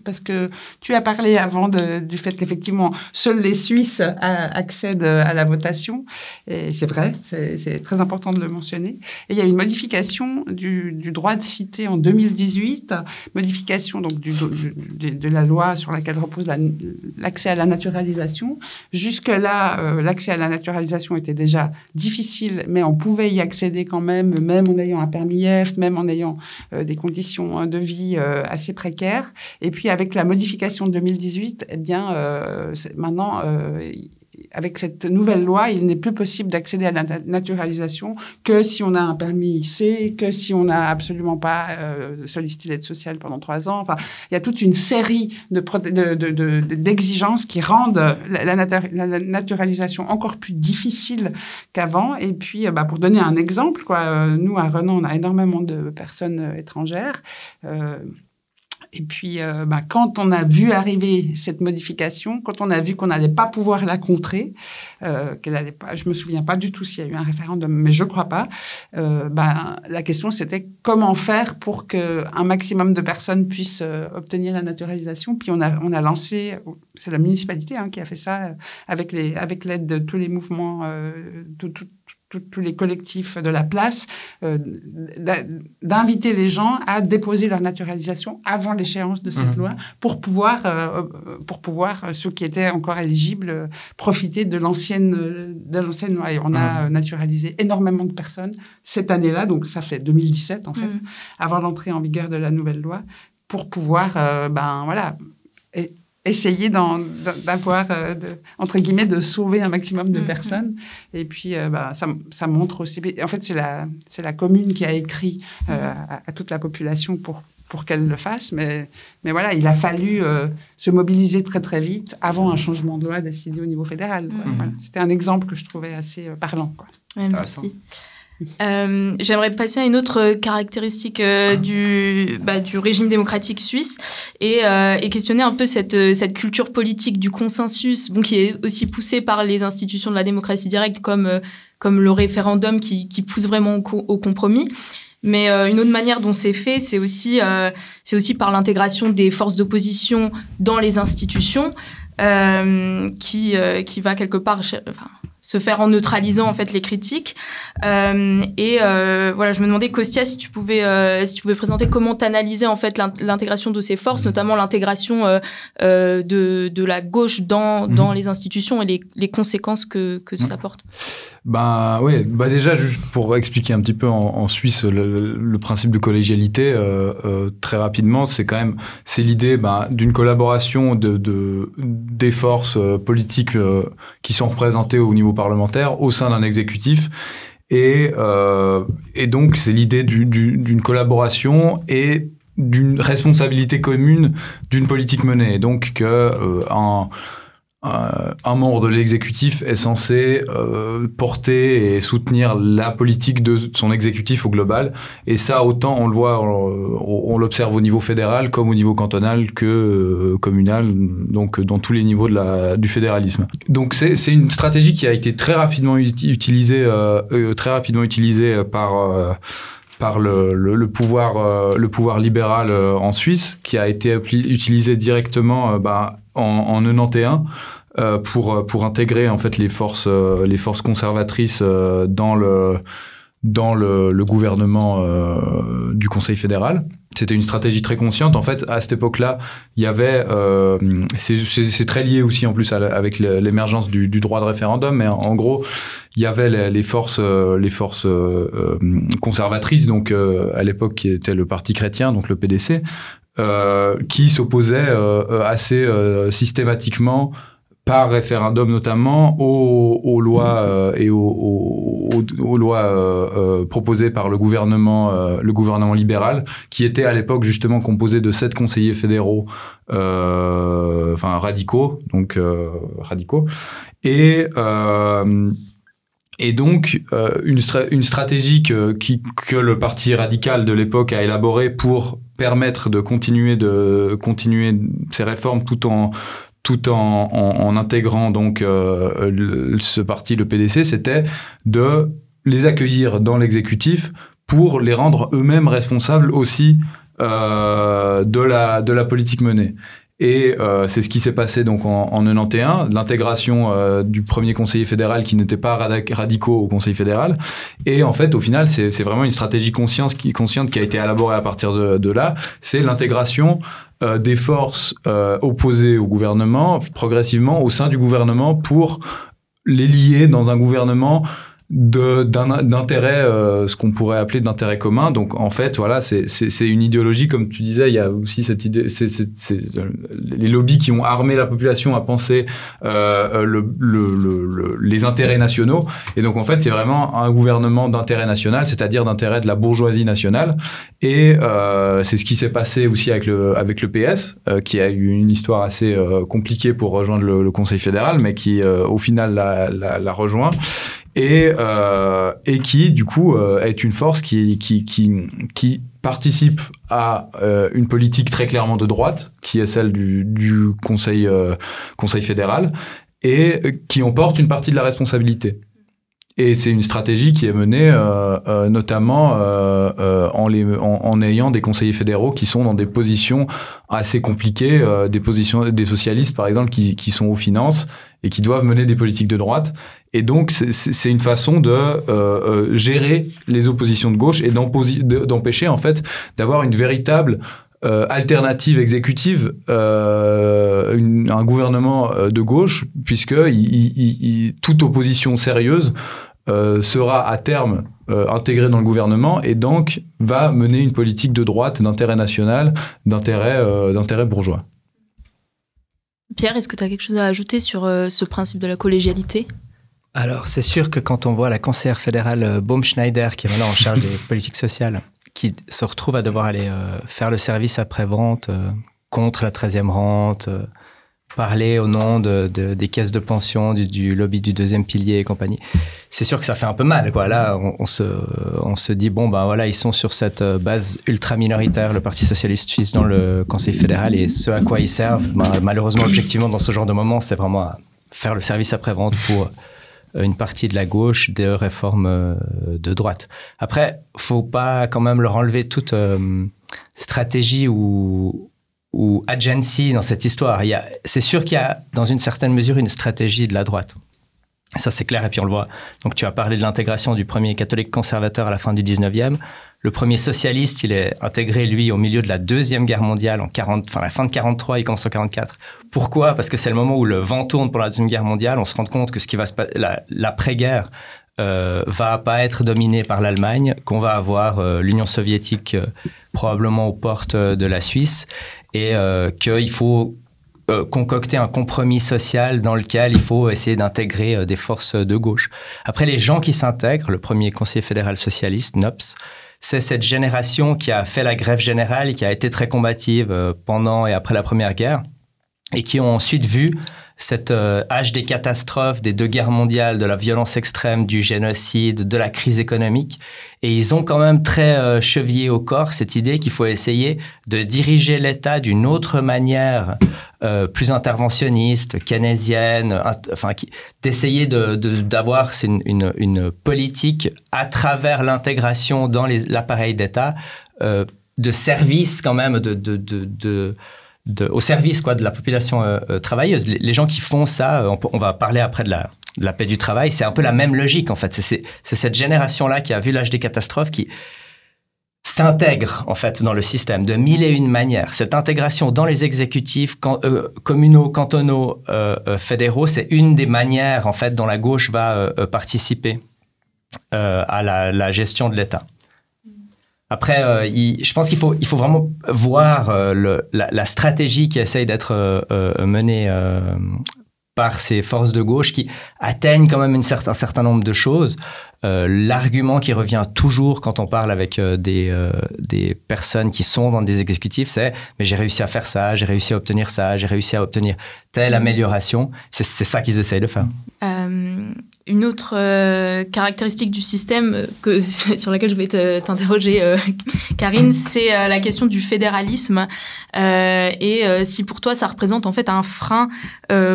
parce que tu as parlé avant du fait qu'effectivement, seuls les Suisses accèdent à la votation. Et c'est vrai, c'est très important de le mentionner. Et il y a une modification du droit de cité en 2018, modification donc de la loi sur laquelle repose l'accès à la naturalisation. Jusque-là, l'accès à la naturalisation était déjà difficile, mais on pouvait y accéder quand même en ayant un permis F, même en ayant des conditions de vie assez précaires. Et puis, avec la modification de 2018, maintenant... avec cette nouvelle loi, il n'est plus possible d'accéder à la naturalisation que si on a un permis C, que si on n'a absolument pas sollicité l'aide sociale pendant 3 ans. Enfin, il y a toute une série d'exigences qui rendent la naturalisation encore plus difficile qu'avant. Et puis, pour donner un exemple, nous, à Renan, on a énormément de personnes étrangères. Et puis, quand on a vu arriver cette modification, quand on a vu qu'on n'allait pas pouvoir la contrer, qu'elle allait pas, je me souviens pas du tout s'il y a eu un référendum, mais je crois pas. La question c'était comment faire pour que un maximum de personnes puissent obtenir la naturalisation. Puis on a lancé, c'est la municipalité qui a fait ça avec l'aide de tous les mouvements, tous les collectifs de la place, d'inviter les gens à déposer leur naturalisation avant l'échéance de cette loi pour pouvoir, ceux qui étaient encore éligibles, profiter de l'ancienne loi. Et on a naturalisé énormément de personnes cette année-là, donc ça fait 2017 en fait, avant l'entrée en vigueur de la nouvelle loi, pour pouvoir, essayer d'avoir, entre guillemets, de sauver un maximum de personnes. Et puis, ça montre aussi... En fait, c'est la commune qui a écrit à toute la population pour qu'elle le fasse, mais voilà, il a fallu se mobiliser très très vite avant un changement de loi décidé au niveau fédéral. Voilà. C'était un exemple que je trouvais assez parlant. Ouais, merci. J'aimerais passer à une autre caractéristique du régime démocratique suisse et questionner un peu cette culture politique du consensus, qui est aussi poussée par les institutions de la démocratie directe comme le référendum qui pousse vraiment au compromis. Mais une autre manière dont c'est fait, c'est aussi par l'intégration des forces d'opposition dans les institutions qui va quelque part se faire en neutralisant en fait les critiques. Voilà, je me demandais, Kostia, si tu pouvais présenter comment t'analysais en fait l'intégration de ces forces, notamment l'intégration de la gauche dans les institutions et les conséquences que ça porte. Déjà, juste pour expliquer un petit peu en Suisse le principe de collégialité, très rapidement, c'est l'idée d'une collaboration des forces politiques qui sont représentées au niveau parlementaire au sein d'un exécutif. Et donc, c'est l'idée d'une collaboration et d'une responsabilité commune d'une politique menée. Et donc, un membre de l'exécutif est censé porter et soutenir la politique de son exécutif au global. Et ça, autant on le voit, on l'observe au niveau fédéral comme au niveau cantonal que communal, donc dans tous les niveaux du fédéralisme. Donc c'est une stratégie qui a été très rapidement utilisée par le pouvoir libéral en Suisse, qui a été utilisé directement en 91 pour intégrer en fait les forces conservatrices dans le gouvernement du Conseil fédéral. C'était une stratégie très consciente. En fait, à cette époque-là, il y avait... c'est très lié aussi, en plus, avec l'émergence du droit de référendum, mais en gros, il y avait les forces conservatrices, donc à l'époque, qui était le Parti chrétien, donc le PDC, qui s'opposaient assez systématiquement, par référendum notamment, aux lois et aux lois proposées par le gouvernement libéral, qui était à l'époque justement composé de 7 conseillers fédéraux, radicaux, et donc une stratégie que le parti radical de l'époque a élaborée pour permettre de continuer ces réformes tout en intégrant donc ce parti, le PDC, c'était de les accueillir dans l'exécutif pour les rendre eux-mêmes responsables aussi de la politique menée. Et c'est ce qui s'est passé donc en 91, l'intégration du premier conseiller fédéral qui n'était pas radicaux au Conseil fédéral. Et en fait, au final, c'est vraiment une stratégie consciente qui a été élaborée à partir de là. C'est l'intégration des forces opposées au gouvernement progressivement au sein du gouvernement pour les lier dans un gouvernement d'intérêt, ce qu'on pourrait appeler d'intérêt commun. Donc en fait, voilà, c'est une idéologie, comme tu disais, il y a aussi cette idée, les lobbies qui ont armé la population à penser les intérêts nationaux. Et donc en fait, c'est vraiment un gouvernement d'intérêt national, c'est-à-dire d'intérêt de la bourgeoisie nationale. Et c'est ce qui s'est passé aussi avec le PS, qui a eu une histoire assez compliquée pour rejoindre le Conseil fédéral, mais qui au final l'a rejoint. Et qui, du coup, est une force qui participe à une politique très clairement de droite, qui est celle du Conseil fédéral, et qui en porte une partie de la responsabilité. Et c'est une stratégie qui est menée notamment en ayant des conseillers fédéraux qui sont dans des positions assez compliquées, des socialistes par exemple qui sont aux finances et qui doivent mener des politiques de droite. Et donc c'est une façon de gérer les oppositions de gauche et d'empêcher en fait d'avoir une véritable alternative exécutive, un gouvernement de gauche, puisque toute opposition sérieuse sera à terme intégrée dans le gouvernement et donc va mener une politique de droite, d'intérêt national, d'intérêt bourgeois. Pierre, est-ce que tu as quelque chose à ajouter sur ce principe de la collégialité ? Alors, c'est sûr que quand on voit la conseillère fédérale Baumschneider, qui est maintenant en charge des politiques sociales, qui se retrouvent à devoir aller faire le service après-vente contre la 13e rente, parler au nom des caisses de pension, du lobby du deuxième pilier et compagnie. C'est sûr que ça fait un peu mal, quoi. Là, on se dit, bon, ben voilà, ils sont sur cette base ultra minoritaire, le Parti socialiste suisse dans le Conseil fédéral, et ce à quoi ils servent, malheureusement, objectivement, dans ce genre de moment, c'est vraiment à faire le service après-vente pour une partie de la gauche, des réformes de droite. Après, faut pas quand même leur enlever toute stratégie ou agency dans cette histoire. C'est sûr qu'il y a, dans une certaine mesure, une stratégie de la droite. Ça, c'est clair, et puis on le voit. Donc, tu as parlé de l'intégration du premier catholique conservateur à la fin du 19e. Le premier socialiste, il est intégré, lui, au milieu de la Deuxième Guerre mondiale, la fin de 43, il commence en 44. Pourquoi ? Parce que c'est le moment où le vent tourne pour la Deuxième Guerre mondiale. On se rend compte que ce qui va se passer, l'après-guerre, va pas être dominé par l'Allemagne, qu'on va avoir l'Union soviétique probablement aux portes de la Suisse, et qu'il faut concocter un compromis social dans lequel il faut essayer d'intégrer des forces de gauche. Après, les gens qui s'intègrent, le premier conseiller fédéral socialiste, Knops, c'est cette génération qui a fait la grève générale et qui a été très combative pendant et après la Première Guerre, et qui ont ensuite vu cet âge des catastrophes, des deux guerres mondiales, de la violence extrême, du génocide, de la crise économique. Et ils ont quand même très chevillé au corps cette idée qu'il faut essayer de diriger l'État d'une autre manière, plus interventionniste, keynésienne, d'essayer d'avoir une politique à travers l'intégration dans l'appareil d'État, de service quand même, au service de la population travailleuse. Les gens qui font ça, on va parler après de la paix du travail, c'est un peu la même logique en fait. C'est cette génération-là qui a vu l'âge des catastrophes qui s'intègre en fait dans le système de mille et une manières. Cette intégration dans les exécutifs communaux, cantonaux, fédéraux, c'est une des manières en fait dont la gauche va participer à la gestion de l'État. Après, je pense qu'il faut vraiment voir la stratégie qui essaye d'être menée par ces forces de gauche qui atteignent quand même un certain nombre de choses. L'argument qui revient toujours quand on parle avec des personnes qui sont dans des exécutifs, c'est « mais j'ai réussi à faire ça, j'ai réussi à obtenir ça, j'ai réussi à obtenir telle amélioration ». C'est ça qu'ils essayent de faire. Une autre caractéristique du système sur laquelle je vais t'interroger, Karine, c'est la question du fédéralisme. Et si pour toi, ça représente en fait un frein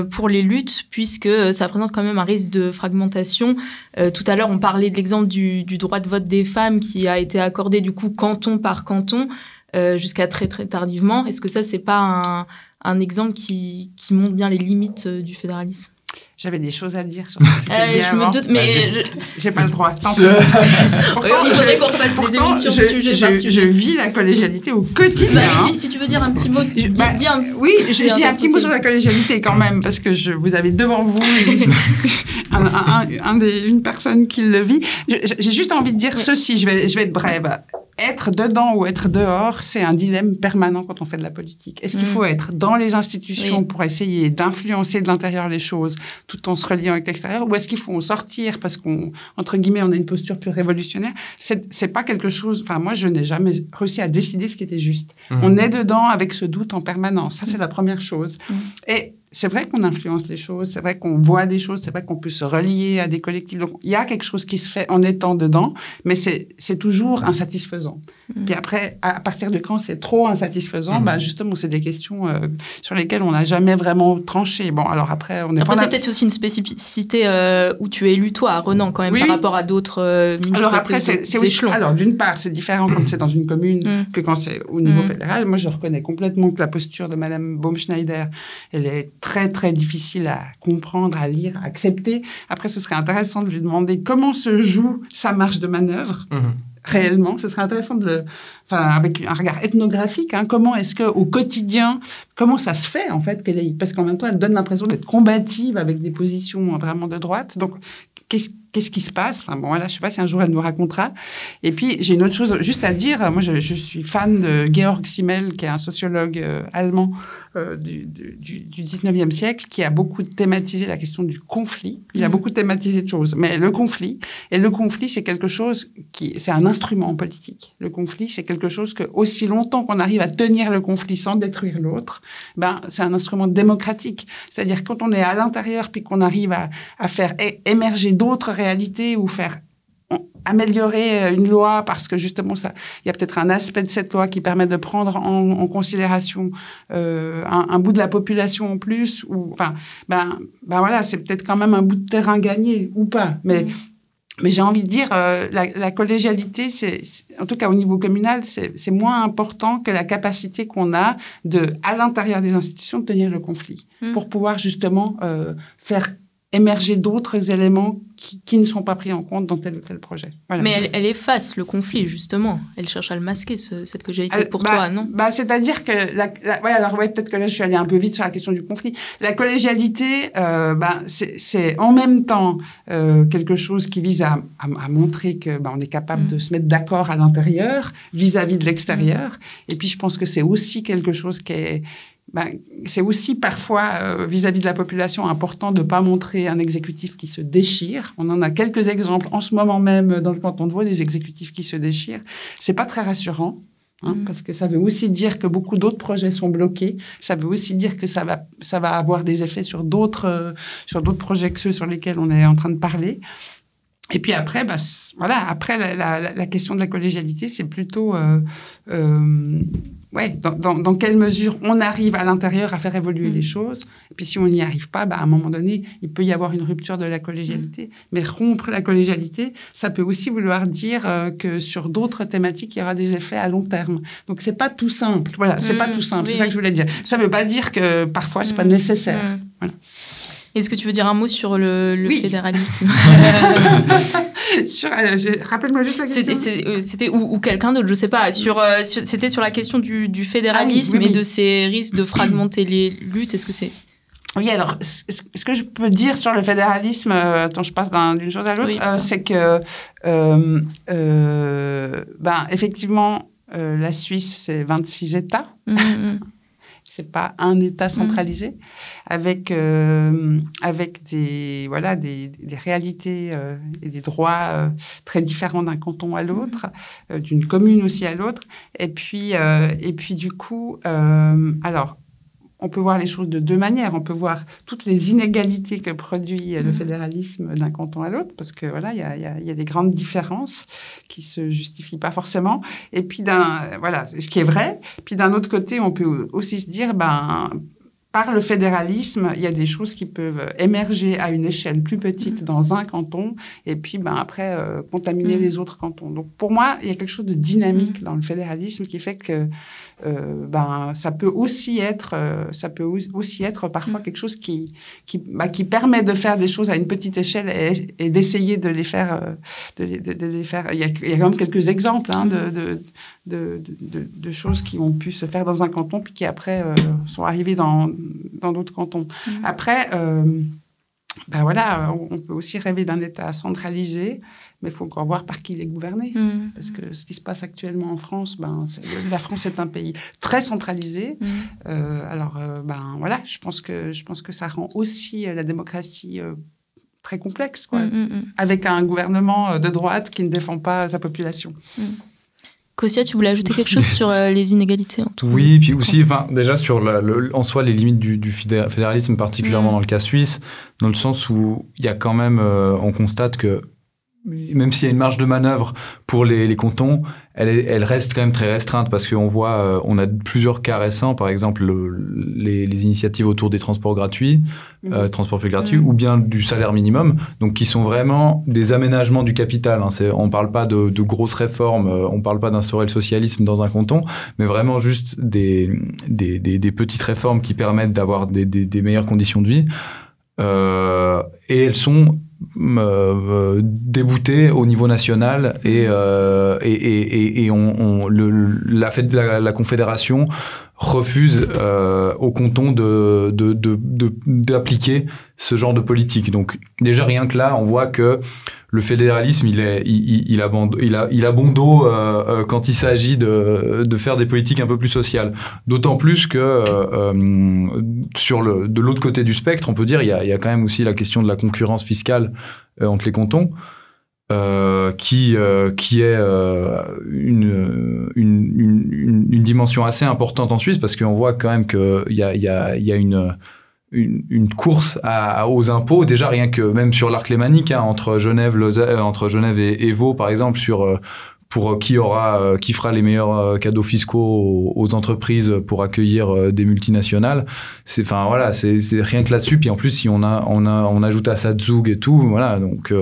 pour les luttes, puisque ça représente quand même un risque de fragmentation. Tout à l'heure, on parlait de l'exemple du droit de vote des femmes qui a été accordé du coup canton par canton jusqu'à très très tardivement. Est-ce que ça, c'est pas un exemple qui montre bien les limites du fédéralisme ? J'avais des choses à dire sur ce que je me doute, mais j'ai pas le droit. Pourtant, il faudrait qu'on fasse des émissions sujet par sujet. Je vis la collégialité au quotidien. Si tu veux dire un petit mot, je dis un petit mot sur la collégialité quand même, parce que vous avez devant vous une personne qui le vit. J'ai juste envie de dire ceci, je vais être brève. Être dedans ou être dehors, c'est un dilemme permanent quand on fait de la politique. Est-ce qu'il faut être dans les institutions pour essayer d'influencer de l'intérieur les choses tout en se reliant avec l'extérieur, ou est-ce qu'il faut en sortir parce qu'entre guillemets, on a une posture plus révolutionnaire? C'est pas quelque chose... Enfin, moi, je n'ai jamais réussi à décider ce qui était juste. On est dedans avec ce doute en permanence. Ça, c'est la première chose. Et c'est vrai qu'on influence les choses, c'est vrai qu'on voit des choses, c'est vrai qu'on peut se relier à des collectifs. Donc, il y a quelque chose qui se fait en étant dedans, mais c'est toujours insatisfaisant. Puis après, à partir de quand c'est trop insatisfaisant, justement, c'est des questions sur lesquelles on n'a jamais vraiment tranché. Bon, alors après, on est Après, c'est peut-être aussi une spécificité où tu es élu, toi, à Renan, quand même, par rapport à d'autres municipalités. Alors après, c'est aussi... Alors, d'une part, c'est différent quand c'est dans une commune que quand c'est au niveau fédéral. Moi, je reconnais complètement que la posture de Madame Baumschneider, elle est très, très difficile à comprendre, à lire, à accepter. Après, ce serait intéressant de lui demander comment se joue sa marge de manœuvre réellement. Ce serait intéressant avec un regard ethnographique, comment est-ce qu'au quotidien, comment ça se fait, en fait, parce qu'en même temps, elle donne l'impression d'être combative avec des positions vraiment de droite. Donc, qu'est-ce qui se passe? Enfin, bon, voilà, je sais pas si un jour elle nous racontera. Et puis, j'ai une autre chose juste à dire. Moi, je suis fan de Georg Simmel, qui est un sociologue allemand, du 19e siècle qui a beaucoup thématisé la question du conflit. Il a beaucoup thématisé de choses. Mais le conflit, c'est quelque chose c'est un instrument politique. Le conflit, c'est quelque chose que, aussi longtemps qu'on arrive à tenir le conflit sans détruire l'autre, c'est un instrument démocratique. C'est-à-dire, quand on est à l'intérieur puis qu'on arrive à faire émerger d'autres réalités ou faire améliorer une loi parce que justement il y a peut-être un aspect de cette loi qui permet de prendre en considération un bout de la population en plus, ou voilà, c'est peut-être quand même un bout de terrain gagné ou pas, mais j'ai envie de dire la collégialité, en tout cas au niveau communal, c'est moins important que la capacité qu'on a à l'intérieur des institutions de tenir le conflit pour pouvoir justement faire émerger d'autres éléments qui ne sont pas pris en compte dans tel ou tel projet. Voilà. Mais elle efface le conflit, justement. Elle cherche à le masquer, cette collégialité, pour toi, non? C'est-à-dire que... peut-être que là, je suis allée un peu vite sur la question du conflit. La collégialité, c'est en même temps quelque chose qui vise à montrer que on est capable de se mettre d'accord à l'intérieur vis-à-vis de l'extérieur. Et puis, je pense que c'est aussi quelque chose qui est... c'est aussi parfois, vis-à-vis de la population, important de ne pas montrer un exécutif qui se déchire. On en a quelques exemples en ce moment même dans le canton de Vaud, des exécutifs qui se déchirent. Ce n'est pas très rassurant, parce que ça veut aussi dire que beaucoup d'autres projets sont bloqués. Ça veut aussi dire que ça va avoir des effets sur d'autres projets que ceux sur lesquels on est en train de parler. Et puis après, après la question de la collégialité, c'est plutôt... dans quelle mesure on arrive à l'intérieur à faire évoluer les choses. Et puis, si on n'y arrive pas, à un moment donné, il peut y avoir une rupture de la collégialité. Mais rompre la collégialité, ça peut aussi vouloir dire que sur d'autres thématiques, il y aura des effets à long terme. Donc, c'est pas tout simple. Voilà, c'est pas tout simple. Oui. C'est ça que je voulais dire. Ça veut pas dire que parfois, c'est pas nécessaire. Voilà. Est-ce que tu veux dire un mot sur le fédéralisme? Rappelle-moi juste la question. C'était ou quelqu'un d'autre, je sais pas. C'était sur la question du fédéralisme et de ses risques de fragmenter les luttes. Est-ce que c'est... Oui, alors, ce que je peux dire sur le fédéralisme, quand je passe d'une chose à l'autre, c'est que, effectivement, la Suisse, c'est 26 États. C'est pas un État centralisé avec des réalités et des droits très différents d'un canton à l'autre, d'une commune aussi à l'autre. Et puis du coup, alors, on peut voir les choses de deux manières. On peut voir toutes les inégalités que produit le fédéralisme d'un canton à l'autre, parce que voilà, il y a des grandes différences qui se justifient pas forcément. Et puis ce qui est vrai. Puis d'un autre côté, on peut aussi se dire, par le fédéralisme, il y a des choses qui peuvent émerger à une échelle plus petite dans un canton et puis après contaminer les autres cantons. Donc pour moi, il y a quelque chose de dynamique dans le fédéralisme qui fait que ça peut aussi être parfois quelque chose qui permet de faire des choses à une petite échelle et d'essayer de les faire Il y a quand même quelques exemples de choses qui ont pu se faire dans un canton puis qui après sont arrivées dans d'autres cantons. Après, on peut aussi rêver d'un État centralisé, mais il faut encore voir par qui il est gouverné. Parce que ce qui se passe actuellement en France, la France est un pays très centralisé. Je pense que ça rend aussi la démocratie très complexe, avec un gouvernement de droite qui ne défend pas sa population. Kossia, tu voulais ajouter quelque chose sur les inégalités en tout cas. Oui, puis aussi, déjà sur en soi les limites du fédéralisme, particulièrement dans le cas suisse, dans le sens où il y a quand même, on constate que même s'il y a une marge de manœuvre pour les cantons, elle reste quand même très restreinte parce qu'on voit, on a plusieurs cas récents, par exemple les initiatives autour des transports gratuits, transports plus gratuits, ou bien du salaire minimum, donc qui sont vraiment des aménagements du capital. On ne parle pas de grosses réformes, on ne parle pas d'instaurer le socialisme dans un canton, mais vraiment juste des petites réformes qui permettent d'avoir des meilleures conditions de vie. Et elles sont déboutées au niveau national et la Confédération refuse au canton d'appliquer ce genre de politique. Donc déjà rien que là, on voit que le fédéralisme, il a bon dos quand il s'agit de faire des politiques un peu plus sociales. D'autant plus que de l'autre côté du spectre, on peut dire, il y a quand même aussi la question de la concurrence fiscale entre les cantons. Qui est une dimension assez importante en Suisse, parce qu'on voit quand même qu'il y a une course aux impôts, déjà rien que même sur l'arc lémanique, entre Genève et Vaud par exemple, pour qui fera les meilleurs cadeaux fiscaux aux entreprises pour accueillir des multinationales. C'est rien que là-dessus. Puis en plus, si on ajoute à ça Zug et tout, voilà. Donc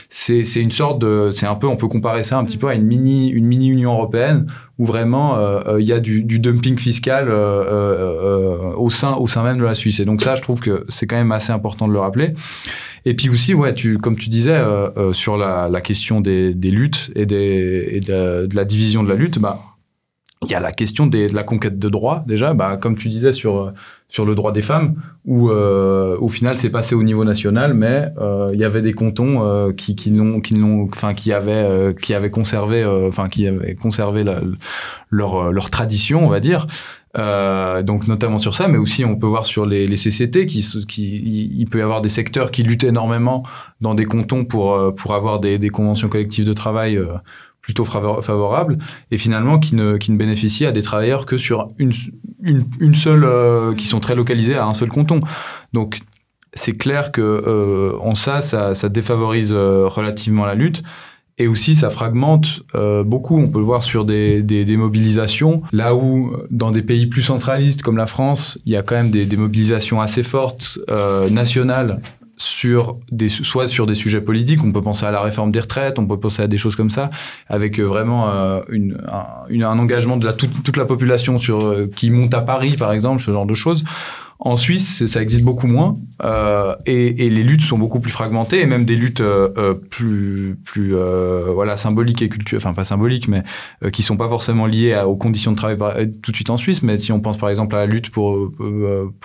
c'est une sorte on peut comparer ça un petit peu à une mini Union européenne où vraiment il y a du dumping fiscal au sein même de la Suisse. Et donc ça, je trouve que c'est quand même assez important de le rappeler. Et puis aussi, comme tu disais, sur la question des luttes et de la division de la lutte, il y a la question de la conquête de droits, déjà, comme tu disais sur le droit des femmes, où au final, c'est passé au niveau national, mais il y avait des cantons qui avaient conservé leur tradition, on va dire. Donc notamment sur ça, mais aussi on peut voir sur les CCT il peut y avoir des secteurs qui luttent énormément dans des cantons pour avoir des conventions collectives de travail plutôt favorables, et finalement qui ne bénéficient à des travailleurs que sur une seule, qui sont très localisés à un seul canton. Donc c'est clair que ça défavorise relativement la lutte. Et aussi, ça fragmente beaucoup. On peut le voir sur des mobilisations. Là où, dans des pays plus centralistes comme la France, il y a quand même des mobilisations assez fortes, nationales, soit sur des sujets politiques. On peut penser à la réforme des retraites, on peut penser à des choses comme ça, avec vraiment un engagement de toute la population qui monte à Paris, par exemple, ce genre de choses. En Suisse, ça existe beaucoup moins, et les luttes sont beaucoup plus fragmentées, et même des luttes plus symboliques et culturelles, enfin pas symboliques, mais qui sont pas forcément liées aux conditions de travail tout de suite en Suisse. Mais si on pense par exemple à la lutte pour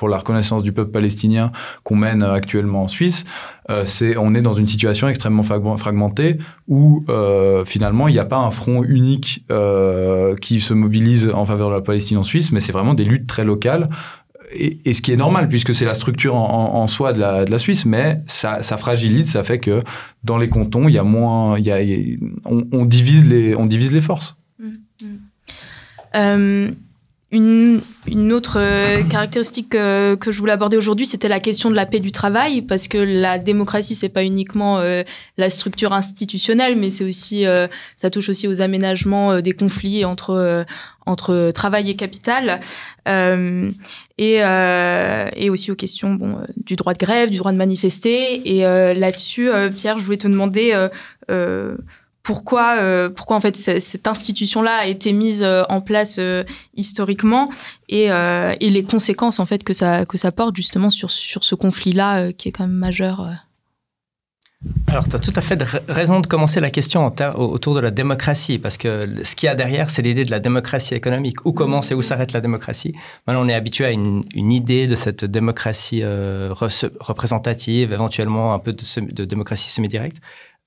la reconnaissance du peuple palestinien qu'on mène actuellement en Suisse, on est dans une situation extrêmement fragmentée où finalement il n'y a pas un front unique qui se mobilise en faveur de la Palestine en Suisse, mais c'est vraiment des luttes très locales. Et ce qui est normal, puisque c'est la structure en soi de la Suisse, mais ça fragilise, ça fait que dans les cantons, il y a moins, on divise les forces. Une autre caractéristique que je voulais aborder aujourd'hui, c'était la question de la paix du travail, parce que la démocratie, c'est pas uniquement la structure institutionnelle, mais c'est aussi, ça touche aussi aux aménagements des conflits entre travail et capital, et aussi aux questions du droit de grève, du droit de manifester. Et là-dessus, Pierre, je voulais te demander pourquoi en fait cette institution-là a été mise en place historiquement, et les conséquences en fait que ça porte justement sur ce conflit-là qui est quand même majeur. Alors, tu as tout à fait raison de commencer la question autour de la démocratie, parce que ce qu'il y a derrière, c'est l'idée de la démocratie économique. Où commence et où s'arrête la démocratie? Maintenant, on est habitué à une idée de cette démocratie représentative, éventuellement un peu de démocratie semi-directe.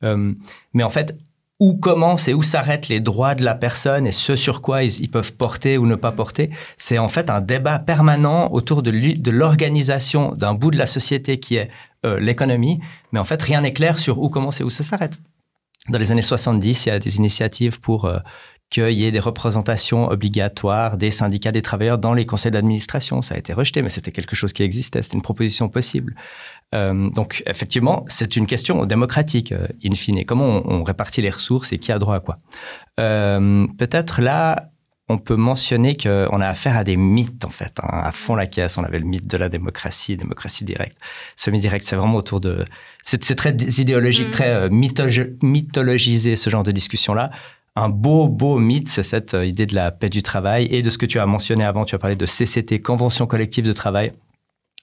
Mais en fait, où commencent et où s'arrêtent les droits de la personne et ce sur quoi ils peuvent porter ou ne pas porter, c'est en fait un débat permanent autour de l'organisation d'un bout de la société qui est l'économie, mais en fait rien n'est clair sur où commence et où ça s'arrête. Dans les années 70, il y a des initiatives pour qu'il y ait des représentations obligatoires des syndicats des travailleurs dans les conseils d'administration. Ça a été rejeté, mais c'était quelque chose qui existait, c'était une proposition possible. Donc, effectivement, c'est une question démocratique, in fine. Comment on répartit les ressources et qui a droit à quoi? Peut-être là, on peut mentionner qu'on a affaire à des mythes, en fait. À fond la caisse, on avait le mythe de la démocratie directe. Semi-directe, c'est vraiment autour de... C'est très idéologique, très mythologisé, ce genre de discussion-là. Un beau mythe, c'est cette idée de la paix du travail et de ce que tu as mentionné avant. Tu as parlé de CCT, Convention collective de travail.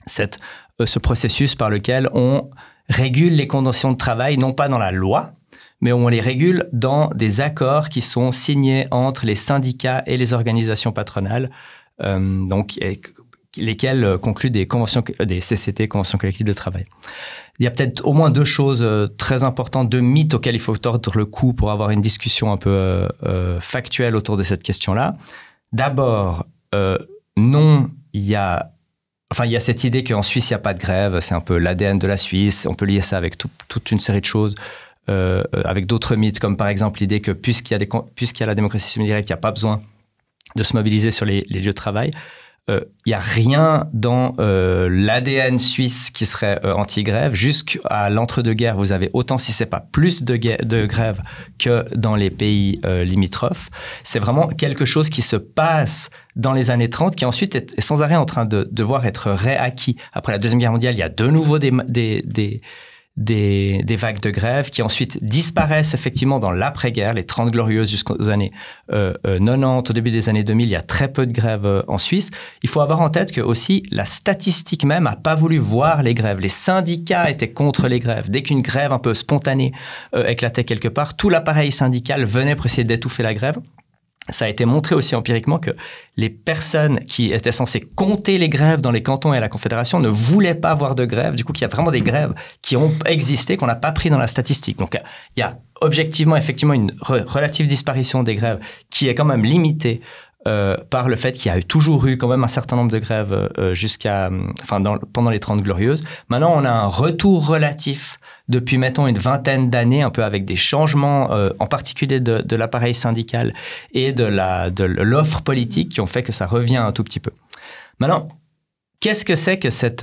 Ce processus par lequel on régule les conditions de travail, non pas dans la loi, mais on les régule dans des accords qui sont signés entre les syndicats et les organisations patronales lesquels concluent des CCT, conventions collectives de travail. Il y a peut-être au moins deux choses très importantes, deux mythes auxquels il faut tordre le cou pour avoir une discussion un peu factuelle autour de cette question-là. D'abord, non, il y a cette idée qu'en Suisse, il n'y a pas de grève. C'est un peu l'ADN de la Suisse. On peut lier ça avec toute une série de choses, avec d'autres mythes, comme par exemple l'idée que puisqu'il y a la démocratie semi-directe, il n'y a pas besoin de se mobiliser sur les lieux de travail. Il n'y a rien dans l'ADN suisse qui serait anti-grève. Jusqu'à l'entre-deux-guerres, vous avez autant, si ce n'est pas plus de grèves que dans les pays limitrophes. C'est vraiment quelque chose qui se passe dans les années 30, qui ensuite est sans arrêt en train de devoir être réacquis. Après la Deuxième Guerre mondiale, il y a de nouveau des vagues de grève qui ensuite disparaissent effectivement dans l'après-guerre, les 30 glorieuses jusqu'aux années 90, au début des années 2000, il y a très peu de grèves en Suisse. Il faut avoir en tête que aussi la statistique même n'a pas voulu voir les grèves. Les syndicats étaient contre les grèves. Dès qu'une grève un peu spontanée éclatait quelque part, tout l'appareil syndical venait pour essayer d'étouffer la grève. Ça a été montré aussi empiriquement que les personnes qui étaient censées compter les grèves dans les cantons et à la Confédération ne voulaient pas voir de grève. Du coup, qu'il y a vraiment des grèves qui ont existé, qu'on n'a pas pris dans la statistique. Donc, il y a objectivement, effectivement, une relative disparition des grèves qui est quand même limitée par le fait qu'il y a toujours eu quand même un certain nombre de grèves pendant les 30 glorieuses. Maintenant, on a un retour relatif depuis, mettons, une vingtaine d'années, un peu avec des changements, en particulier de l'appareil syndical et de l'offre politique qui ont fait que ça revient un tout petit peu. Maintenant, qu'est-ce que c'est que cette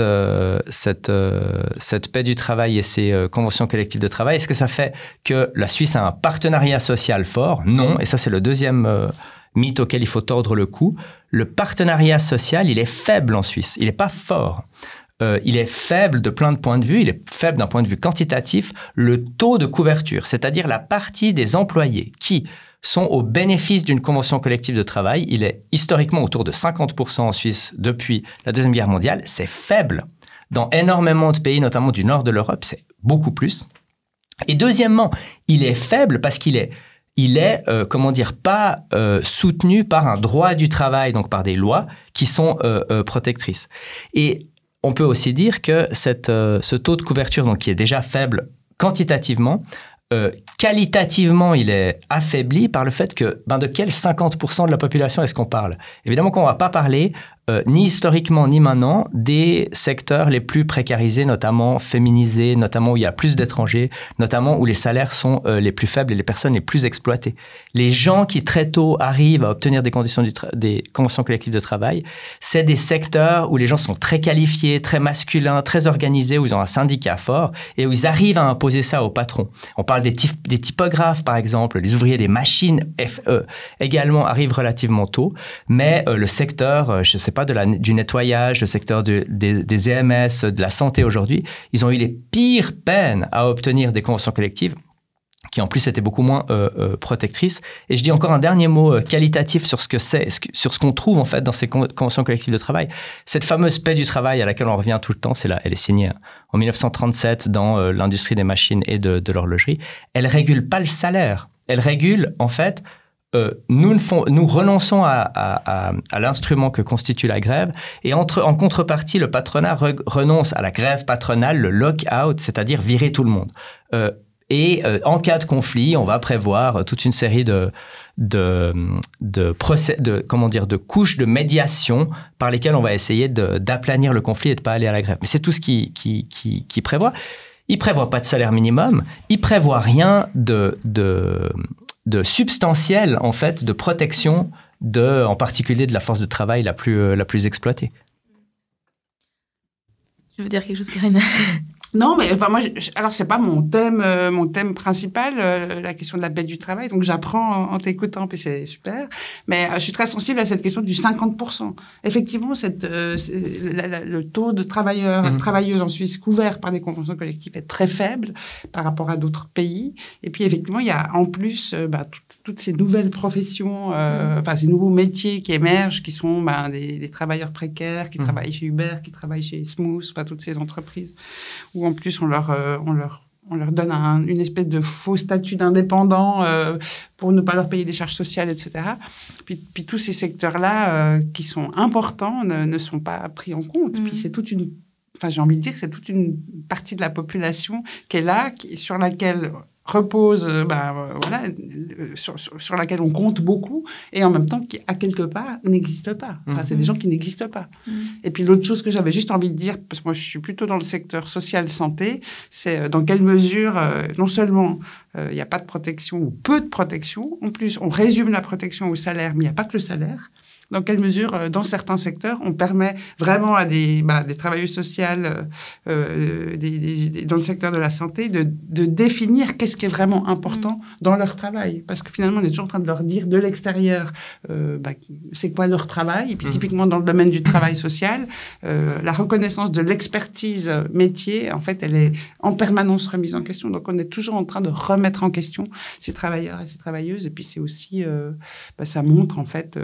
paix du travail et ces conventions collectives de travail? Est-ce que ça fait que la Suisse a un partenariat social fort? Non, et ça c'est le deuxième mythe auquel il faut tordre le cou. Le partenariat social, il est faible en Suisse, il n'est pas fort. Il est faible de plein de points de vue, il est faible d'un point de vue quantitatif. Le taux de couverture, c'est-à-dire la partie des employés qui sont au bénéfice d'une convention collective de travail, il est historiquement autour de 50% en Suisse depuis la Deuxième Guerre mondiale. C'est faible. Dans énormément de pays, notamment du nord de l'Europe, c'est beaucoup plus. Et deuxièmement, il est faible parce qu'il est pas soutenu par un droit du travail, donc par des lois qui sont protectrices. Et on peut aussi dire que ce taux de couverture, donc, qui est déjà faible quantitativement, qualitativement, il est affaibli par le fait que de quel 50% de la population est-ce qu'on parle? Évidemment qu'on ne va pas parler, ni historiquement ni maintenant, des secteurs les plus précarisés, notamment féminisés, notamment où il y a plus d'étrangers, notamment où les salaires sont les plus faibles et les personnes les plus exploitées. Les gens qui très tôt arrivent à obtenir des conventions collectives de travail, c'est des secteurs où les gens sont très qualifiés, très masculins, très organisés, où ils ont un syndicat fort et où ils arrivent à imposer ça au patron. On parle des typographes, par exemple, les ouvriers des machines également arrivent relativement tôt, mais le secteur, je ne sais pas, du nettoyage, le secteur des EMS, de la santé aujourd'hui, ils ont eu les pires peines à obtenir des conventions collectives qui en plus étaient beaucoup moins protectrices. Et je dis encore un dernier mot qualitatif sur ce que c'est, sur ce qu'on trouve en fait dans ces conventions collectives de travail. Cette fameuse paix du travail à laquelle on revient tout le temps, elle est signée en 1937 dans l'industrie des machines et de l'horlogerie. Elle régule pas le salaire. Elle régule en fait nous renonçons à l'instrument que constitue la grève et en contrepartie, le patronat renonce à la grève patronale, le lock-out, c'est-à-dire virer tout le monde. En cas de conflit, on va prévoir toute une série de couches de médiation par lesquelles on va essayer d'aplanir le conflit et de ne pas aller à la grève. Mais c'est tout ce qui prévoit. Il ne prévoit pas de salaire minimum, il ne prévoit rien de substantiel, en fait, de protection, en particulier de la force de travail la plus exploitée. Tu veux dire quelque chose, Karine? Non, mais moi, alors c'est pas mon thème principal, la question de la paix du travail. Donc j'apprends en t'écoutant, puis c'est super. Mais je suis très sensible à cette question du 50%. Effectivement, le taux de travailleuses en Suisse couverts par des conventions collectives est très faible par rapport à d'autres pays. Et puis effectivement, il y a en plus toutes ces nouvelles professions, ces nouveaux métiers qui émergent, qui sont des travailleurs précaires, qui travaillent chez Uber, qui travaillent chez Smooth, toutes ces entreprises où en plus on leur on leur donne une espèce de faux statut d'indépendant pour ne pas leur payer des charges sociales, etc. Puis tous ces secteurs-là qui sont importants ne sont pas pris en compte. Puis c'est toute une... Enfin, j'ai envie de dire que c'est toute une partie de la population qui est là, sur laquelle repose, voilà, sur laquelle on compte beaucoup, et en même temps qui, à quelque part, n'existe pas. Enfin, c'est des gens qui n'existent pas. Et puis l'autre chose que j'avais juste envie de dire, parce que moi je suis plutôt dans le secteur social-santé, c'est dans quelle mesure, non seulement il n'y a pas de protection ou peu de protection, en plus on résume la protection au salaire, mais il n'y a pas que le salaire. Dans quelle mesure, dans certains secteurs, on permet vraiment à des travailleuses sociales dans le secteur de la santé de définir qu'est-ce qui est vraiment important dans leur travail. Parce que finalement, on est toujours en train de leur dire de l'extérieur c'est quoi leur travail. Et puis typiquement, dans le domaine du travail social, la reconnaissance de l'expertise métier, en fait, elle est en permanence remise en question. Donc, on est toujours en train de remettre en question ces travailleurs et ces travailleuses. Et puis, c'est aussi... ça montre, en fait,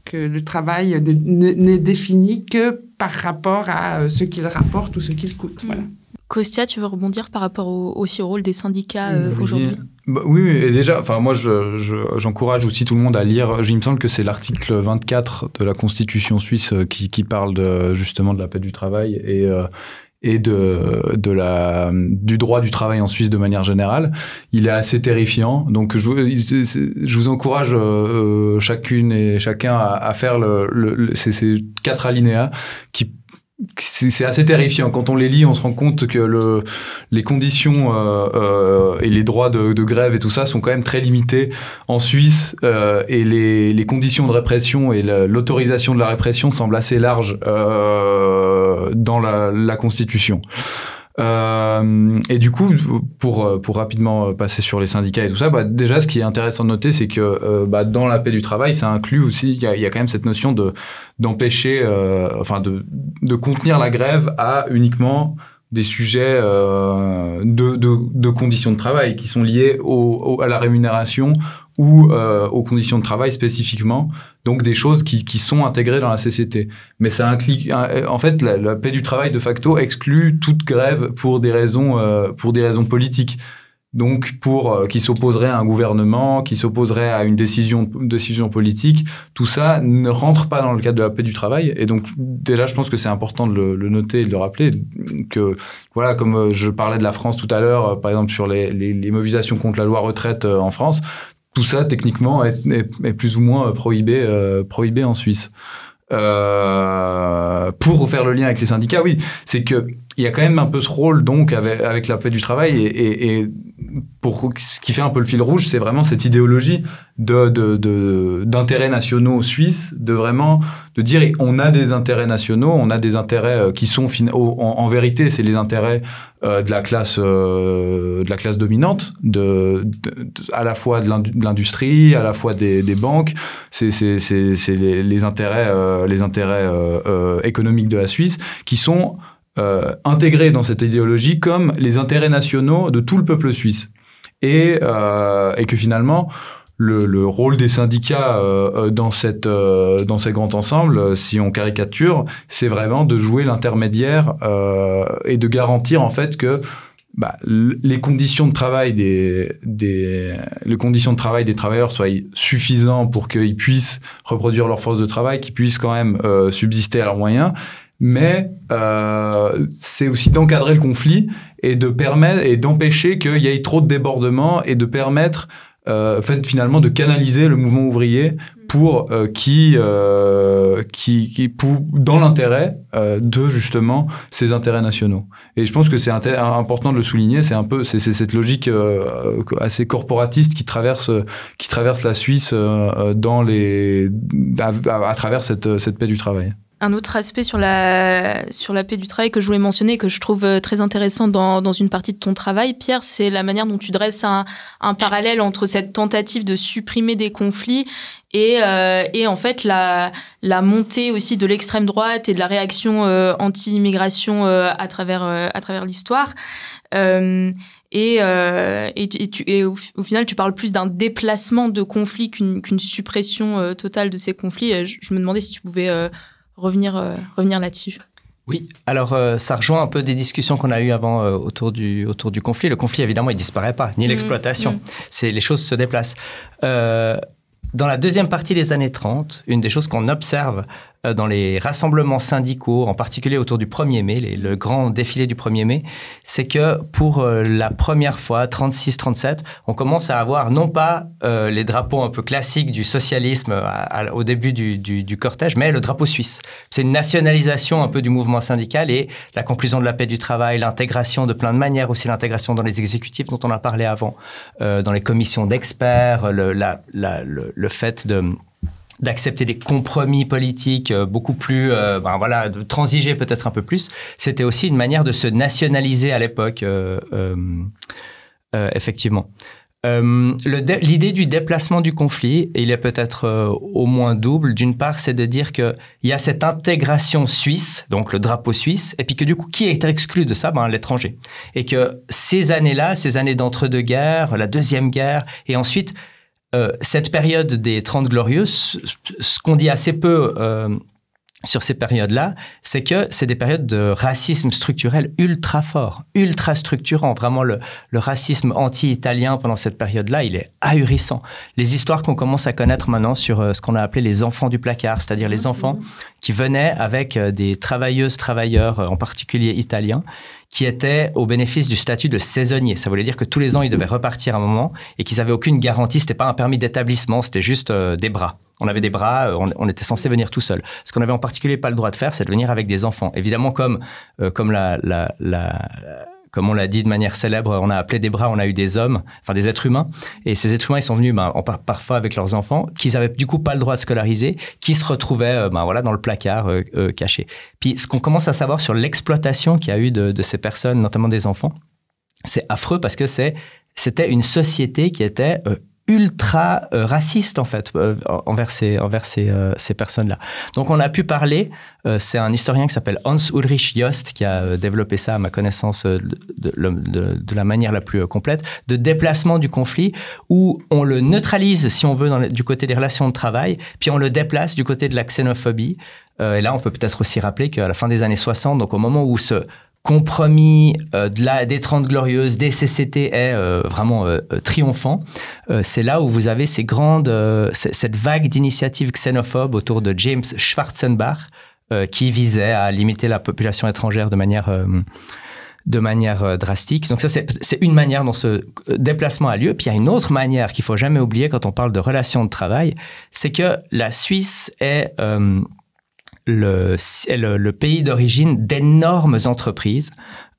que le travail n'est défini que par rapport à ce qu'il rapporte ou ce qu'il coûte. Voilà. Costia, tu veux rebondir par rapport aussi au rôle des syndicats aujourd'hui ? Oui, et déjà, moi, j'encourage aussi tout le monde à lire. Il me semble que c'est l'article 24 de la Constitution suisse qui parle justement de la paix du travail et du droit du travail en Suisse de manière générale. Il est assez terrifiant. Donc, je vous encourage chacune et chacun à faire ces 4 alinéas qui c'est assez terrifiant. Quand on les lit, on se rend compte que les conditions et les droits de grève et tout ça sont quand même très limités en Suisse et les conditions de répression et l'autorisation de la répression semblent assez larges dans la Constitution. Et du coup, pour rapidement passer sur les syndicats et tout ça, déjà, ce qui est intéressant de noter, c'est que dans la paix du travail, ça inclut aussi, il y a quand même cette notion d'empêcher, de contenir la grève à uniquement des sujets de conditions de travail qui sont liés à la rémunération ou aux conditions de travail spécifiquement, donc des choses qui sont intégrées dans la CCT. Mais ça implique, en fait, la paix du travail de facto exclut toute grève pour des raisons politiques. Donc, qui s'opposerait à un gouvernement, qui s'opposerait à une décision politique, tout ça ne rentre pas dans le cadre de la paix du travail. Et donc, déjà, je pense que c'est important de le noter et de le rappeler, que, voilà, comme je parlais de la France tout à l'heure, par exemple, sur les mobilisations contre la loi retraite en France, tout ça, techniquement, est plus ou moins prohibé en Suisse. Pour faire le lien avec les syndicats, oui, c'est que il y a quand même un peu ce rôle donc avec la paix du travail et pour ce qui fait un peu le fil rouge, c'est vraiment cette idéologie d'intérêts nationaux suisses, de dire on a des intérêts nationaux, on a des intérêts qui sont en vérité c'est les intérêts de la classe dominante, à la fois de l'industrie, à la fois des banques, c'est les intérêts économiques de la Suisse qui sont intégrés dans cette idéologie comme les intérêts nationaux de tout le peuple suisse. Et que finalement, le rôle des syndicats dans ces grands ensembles, si on caricature, c'est vraiment de jouer l'intermédiaire et de garantir en fait que les conditions de travail des travailleurs soient suffisantes pour qu'ils puissent reproduire leur force de travail, qu'ils puissent quand même subsister à leurs moyens. Mais c'est aussi d'encadrer le conflit et d'empêcher qu'il y ait trop de débordements et de permettre finalement de canaliser le mouvement ouvrier pour dans l'intérêt de justement ces intérêts nationaux. Et je pense que c'est important de le souligner. C'est cette logique assez corporatiste qui traverse la Suisse à travers cette paix du travail. Un autre aspect sur la paix du travail que je voulais mentionner et que je trouve très intéressant dans une partie de ton travail, Pierre, c'est la manière dont tu dresses un parallèle entre cette tentative de supprimer des conflits et en fait la montée aussi de l'extrême droite et de la réaction anti-immigration à travers l'histoire. Et au final, tu parles plus d'un déplacement de conflits qu'une suppression totale de ces conflits. Je me demandais si tu pouvais revenir là-dessus. Oui, alors ça rejoint un peu des discussions qu'on a eues avant autour du conflit. Le conflit, évidemment, il disparaît pas, ni l'exploitation. Les choses se déplacent. Dans la deuxième partie des années 30, une des choses qu'on observe dans les rassemblements syndicaux, en particulier autour du 1er mai, le grand défilé du 1er mai, c'est que pour la première fois, 36-37, on commence à avoir non pas les drapeaux un peu classiques du socialisme au début du cortège, mais le drapeau suisse. C'est une nationalisation un peu du mouvement syndical et la conclusion de la paix du travail, l'intégration de plein de manières, aussi l'intégration dans les exécutifs dont on a parlé avant, dans les commissions d'experts, le fait d'accepter des compromis politiques beaucoup plus, de transiger peut-être un peu plus. C'était aussi une manière de se nationaliser à l'époque, effectivement. L'idée du déplacement du conflit, il est peut-être au moins double. D'une part, c'est de dire qu'il y a cette intégration suisse, donc le drapeau suisse, et puis que du coup, qui est exclu de ça? L'étranger. Et que ces années-là, ces années d'entre-deux-guerres, la Deuxième Guerre, et ensuite cette période des 30 Glorieuses, ce qu'on dit assez peu sur ces périodes-là, c'est que c'est des périodes de racisme structurel ultra fort, ultra structurant. Vraiment, le racisme anti-italien pendant cette période-là, il est ahurissant. Les histoires qu'on commence à connaître maintenant sur ce qu'on a appelé les enfants du placard, c'est-à-dire les enfants qui venaient avec des travailleurs, en particulier italiens, qui étaient au bénéfice du statut de saisonnier. Ça voulait dire que tous les ans, ils devaient repartir à un moment et qu'ils n'avaient aucune garantie. C'était pas un permis d'établissement, c'était juste des bras. On avait des bras, on était censé venir tout seul. Ce qu'on avait en particulier pas le droit de faire, c'est de venir avec des enfants. Évidemment, comme on l'a dit de manière célèbre, on a appelé des bras, on a eu des hommes, enfin des êtres humains. Et ces êtres humains, ils sont venus parfois avec leurs enfants, qu'ils avaient du coup pas le droit de scolariser, qui se retrouvaient dans le placard cachés. Puis ce qu'on commence à savoir sur l'exploitation qu'il y a eu de ces personnes, notamment des enfants, c'est affreux parce que c'était une société qui était ultra raciste en fait envers ces personnes-là. Donc on a pu parler, c'est un historien qui s'appelle Hans Ulrich Jost qui a développé ça à ma connaissance de la manière la plus complète, de déplacement du conflit où on le neutralise si on veut du côté des relations de travail, puis on le déplace du côté de la xénophobie. Et là on peut peut-être aussi rappeler qu'à la fin des années 60, donc au moment où ce compromis des 30 Glorieuses, des CCT est vraiment triomphant. C'est là où vous avez cette vague d'initiatives xénophobes autour de James Schwarzenbach qui visait à limiter la population étrangère de manière drastique. Donc ça, c'est une manière dont ce déplacement a lieu. Puis il y a une autre manière qu'il ne faut jamais oublier quand on parle de relations de travail, c'est que la Suisse est le pays d'origine d'énormes entreprises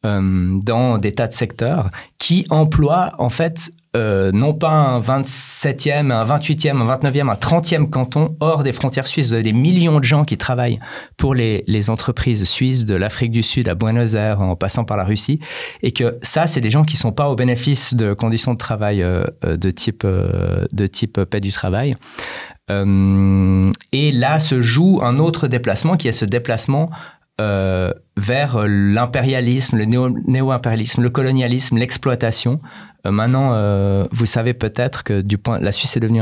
dans des tas de secteurs qui emploient en fait non pas un 27e, un 28e, un 29e, un 30e canton hors des frontières suisses. Vous avez des millions de gens qui travaillent pour les entreprises suisses de l'Afrique du Sud à Buenos Aires en passant par la Russie et que ça, c'est des gens qui ne sont pas au bénéfice de conditions de travail de type paix du travail. Et là se joue un autre déplacement qui est ce déplacement vers l'impérialisme, le néo-impérialisme, le colonialisme, l'exploitation. Maintenant, vous savez peut-être que la Suisse est devenue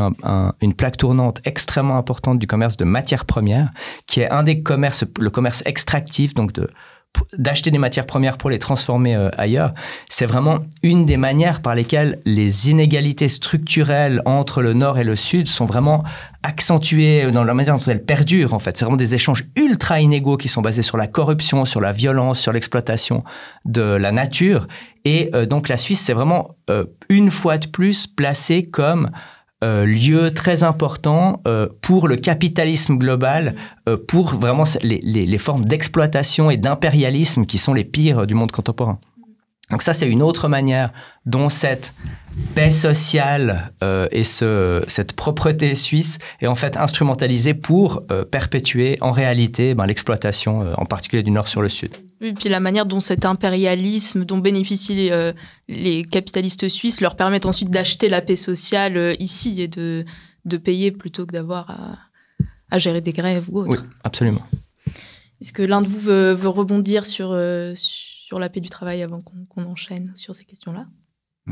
une plaque tournante extrêmement importante du commerce de matières premières, qui est un des commerces, le commerce extractif, donc d'acheter des matières premières pour les transformer ailleurs. C'est vraiment une des manières par lesquelles les inégalités structurelles entre le Nord et le Sud sont vraiment accentuées dans la manière dont elles perdurent, en fait. C'est vraiment des échanges ultra inégaux qui sont basés sur la corruption, sur la violence, sur l'exploitation de la nature. Et donc la Suisse, c'est vraiment une fois de plus placée comme lieu très important pour le capitalisme global, pour vraiment les formes d'exploitation et d'impérialisme qui sont les pires du monde contemporain. Donc ça, c'est une autre manière dont cette paix sociale et cette propreté suisse est en fait instrumentalisée pour perpétuer en réalité l'exploitation, en particulier du nord sur le sud. Oui, puis la manière dont cet impérialisme dont bénéficient les capitalistes suisses leur permettent ensuite d'acheter la paix sociale ici et de payer plutôt que d'avoir à gérer des grèves ou autre. Oui, absolument. Est-ce que l'un de vous veut rebondir sur la paix du travail avant qu'on enchaîne sur ces questions-là ?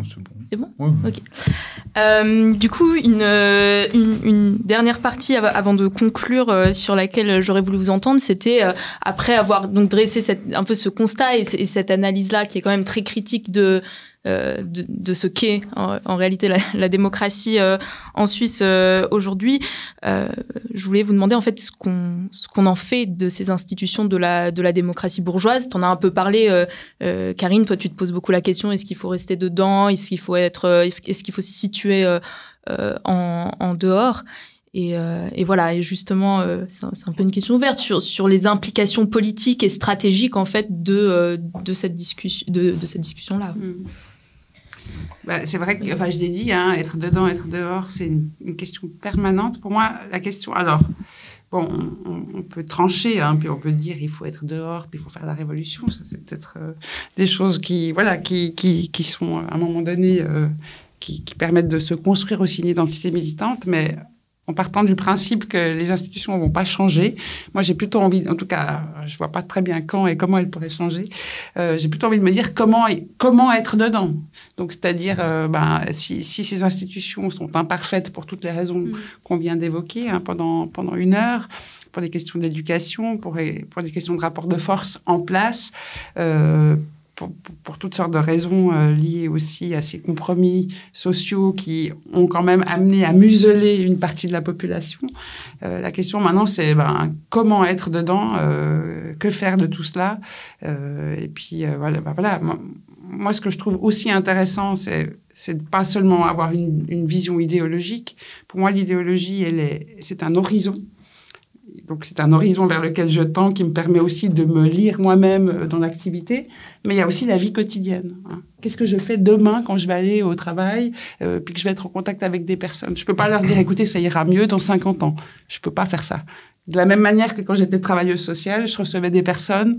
C'est bon. C'est bon ? Oui. Ok. Du coup, une dernière partie avant de conclure sur laquelle j'aurais voulu vous entendre, c'était après avoir donc dressé un peu ce constat et cette analyse-là qui est quand même très critique de ce qu'est en réalité la démocratie en Suisse aujourd'hui. Je voulais vous demander en fait ce qu'on en fait de ces institutions de la démocratie bourgeoise. Tu en as un peu parlé, Karine, toi tu te poses beaucoup la question, est-ce qu'il faut rester dedans, est-ce qu'il faut se situer en dehors? Et voilà, et justement, c'est un peu une question ouverte sur les implications politiques et stratégiques en fait de cette discussion-là. Bah, c'est vrai que, enfin, je l'ai dit, être dedans, être dehors, c'est une question permanente. Pour moi, la question... Alors, bon, on peut trancher, puis on peut dire il faut être dehors, puis il faut faire la révolution. Ça, c'est peut-être des choses qui sont, à un moment donné, qui permettent de se construire aussi une identité militante, mais... en partant du principe que les institutions ne vont pas changer. Moi, j'ai plutôt envie, en tout cas, je ne vois pas très bien quand et comment elles pourraient changer. J'ai plutôt envie de me dire comment être dedans. Donc, c'est-à-dire, si ces institutions sont imparfaites pour toutes les raisons qu'on vient d'évoquer pendant 1 heure, pour des questions d'éducation, pour des questions de rapport de force en place, pour toutes sortes de raisons liées aussi à ces compromis sociaux qui ont quand même amené à museler une partie de la population. La question maintenant, c'est comment être dedans, que faire de tout cela. Et puis, voilà. Moi, ce que je trouve aussi intéressant, c'est de pas seulement avoir une vision idéologique. Pour moi, l'idéologie, c'est un horizon. Donc, c'est un horizon vers lequel je tends qui me permet aussi de me lire moi-même dans l'activité. Mais il y a aussi la vie quotidienne. Qu'est-ce que je fais demain quand je vais aller au travail, puis que je vais être en contact avec des personnes? Je ne peux pas leur dire, écoutez, ça ira mieux dans 50 ans. Je ne peux pas faire ça. De la même manière que quand j'étais travailleuse sociale, je recevais des personnes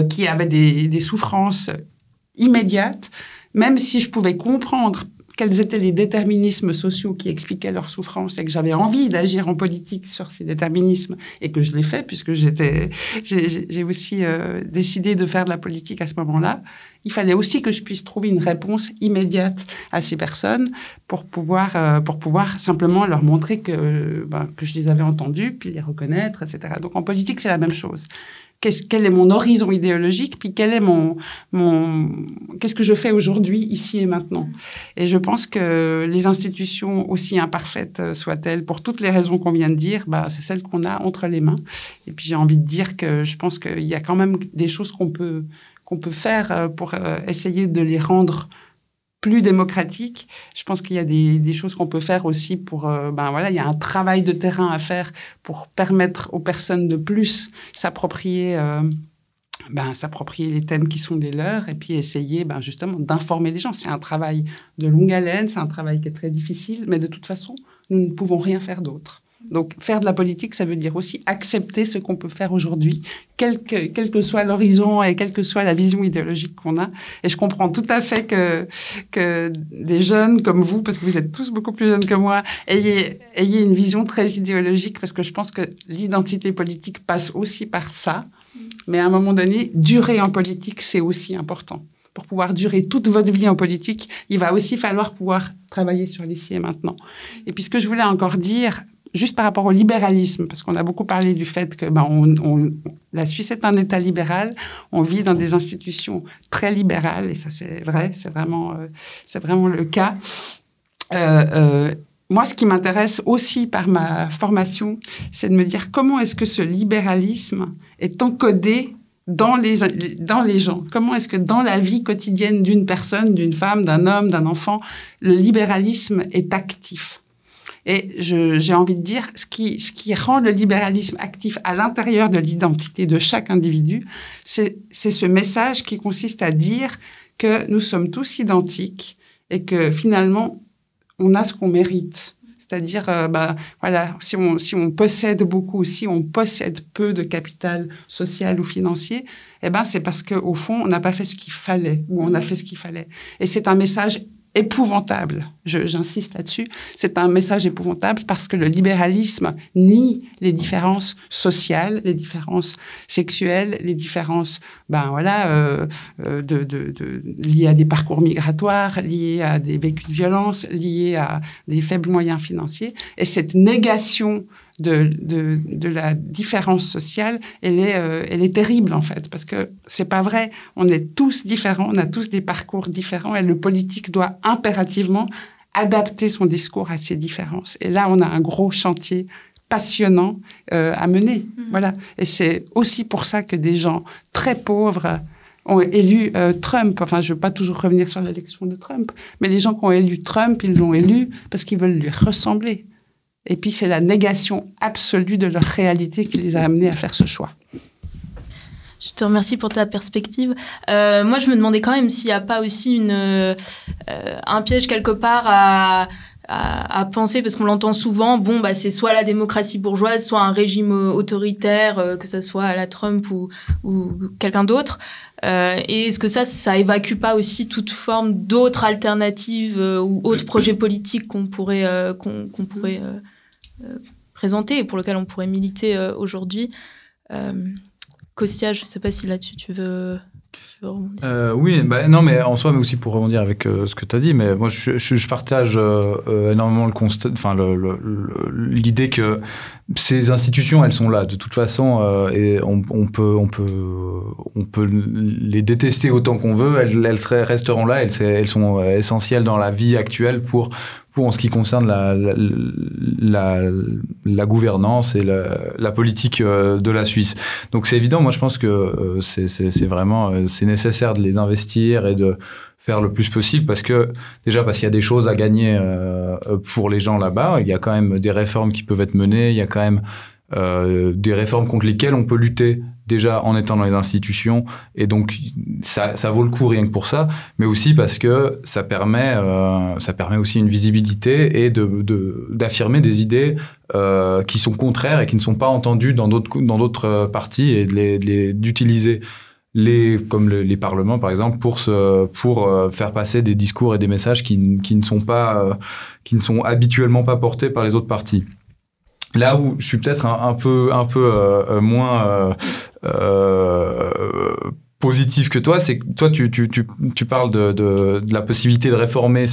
qui avaient des souffrances immédiates, même si je pouvais comprendre quels étaient les déterminismes sociaux qui expliquaient leur souffrance et que j'avais envie d'agir en politique sur ces déterminismes et que je l'ai fait puisque j'ai aussi décidé de faire de la politique à ce moment-là. Il fallait aussi que je puisse trouver une réponse immédiate à ces personnes pour pouvoir simplement leur montrer que je les avais entendus, puis les reconnaître, etc. Donc en politique, c'est la même chose. Quel est mon horizon idéologique, puis quel est qu'est-ce que je fais aujourd'hui, ici et maintenant. Et je pense que les institutions, aussi imparfaites soient-elles, pour toutes les raisons qu'on vient de dire, c'est celles qu'on a entre les mains. Et puis j'ai envie de dire que je pense qu'il y a quand même des choses qu'on peut faire pour essayer de les rendre plus démocratiques. Je pense qu'il y a des choses qu'on peut faire aussi pour... il y a un travail de terrain à faire pour permettre aux personnes de plus s'approprier les thèmes qui sont les leurs et puis essayer justement d'informer les gens. C'est un travail de longue haleine, c'est un travail qui est très difficile, mais de toute façon, nous ne pouvons rien faire d'autre. Donc, faire de la politique, ça veut dire aussi accepter ce qu'on peut faire aujourd'hui, quel que soit l'horizon et quelle que soit la vision idéologique qu'on a. Et je comprends tout à fait que des jeunes comme vous, parce que vous êtes tous beaucoup plus jeunes que moi, ayez une vision très idéologique, parce que je pense que l'identité politique passe aussi par ça. Mais à un moment donné, durer en politique, c'est aussi important. Pour pouvoir durer toute votre vie en politique, il va aussi falloir pouvoir travailler sur l'ici et maintenant. Et puis, ce que je voulais encore dire... juste par rapport au libéralisme, parce qu'on a beaucoup parlé du fait que la Suisse est un État libéral, on vit dans des institutions très libérales, et ça c'est vrai, c'est vraiment le cas. Moi, ce qui m'intéresse aussi par ma formation, c'est de me dire comment est-ce que ce libéralisme est encodé dans les gens. Comment est-ce que dans la vie quotidienne d'une personne, d'une femme, d'un homme, d'un enfant, le libéralisme est actif? Et j'ai envie de dire, ce qui rend le libéralisme actif à l'intérieur de l'identité de chaque individu, c'est ce message qui consiste à dire que nous sommes tous identiques et que finalement, on a ce qu'on mérite. C'est-à-dire, si on possède beaucoup, si on possède peu de capital social ou financier, c'est parce qu'au fond, on n'a pas fait ce qu'il fallait ou on a fait ce qu'il fallait. Et c'est un message épouvantable. J'insiste là-dessus. C'est un message épouvantable parce que le libéralisme nie les différences sociales, les différences sexuelles, les différences, liées à des parcours migratoires, liées à des vécus de violence, liées à des faibles moyens financiers. Et cette négation de la différence sociale, elle est terrible, en fait, parce que c'est pas vrai. On est tous différents, on a tous des parcours différents, et le politique doit impérativement adapter son discours à ces différences. Et là, on a un gros chantier passionnant à mener. Voilà. Et c'est aussi pour ça que des gens très pauvres ont élu Trump. Enfin, je ne veux pas toujours revenir sur l'élection de Trump, mais les gens qui ont élu Trump, ils l'ont élu parce qu'ils veulent lui ressembler. Et puis, c'est la négation absolue de leur réalité qui les a amenés à faire ce choix. Je te remercie pour ta perspective. Moi, je me demandais quand même s'il n'y a pas aussi un piège quelque part à penser, parce qu'on l'entend souvent, c'est soit la démocratie bourgeoise, soit un régime autoritaire, que ce soit à la Trump ou quelqu'un d'autre. Et est-ce que ça évacue pas aussi toute forme d'autres alternatives ou autres projets politiques qu'on pourrait présenter et pour lesquels on pourrait militer aujourd'hui? Kostya, je ne sais pas si là-dessus tu veux rebondir. Oui, non, mais en soi, mais aussi pour rebondir avec ce que tu as dit, mais moi je partage énormément le constat, l'idée que ces institutions, elles sont là de toute façon, et on peut les détester autant qu'on veut, elles resteront là, elles sont essentielles dans la vie actuelle pour en ce qui concerne la gouvernance et la politique de la Suisse. Donc c'est évident, moi je pense que c'est vraiment c'est nécessaire de les investir et de faire le plus possible parce qu'il y a des choses à gagner pour les gens là-bas. Il y a quand même des réformes qui peuvent être menées, il y a quand même des réformes contre lesquelles on peut lutter déjà en étant dans les institutions, et donc ça vaut le coup rien que pour ça, mais aussi parce que ça permet aussi une visibilité et d'affirmer des idées qui sont contraires et qui ne sont pas entendues dans d'autres partis, et d'utiliser comme les parlements par exemple pour faire passer des discours et des messages qui ne sont habituellement pas portés par les autres partis. Là où je suis peut-être un peu moins positif que toi, c'est que toi tu parles de la possibilité de réformer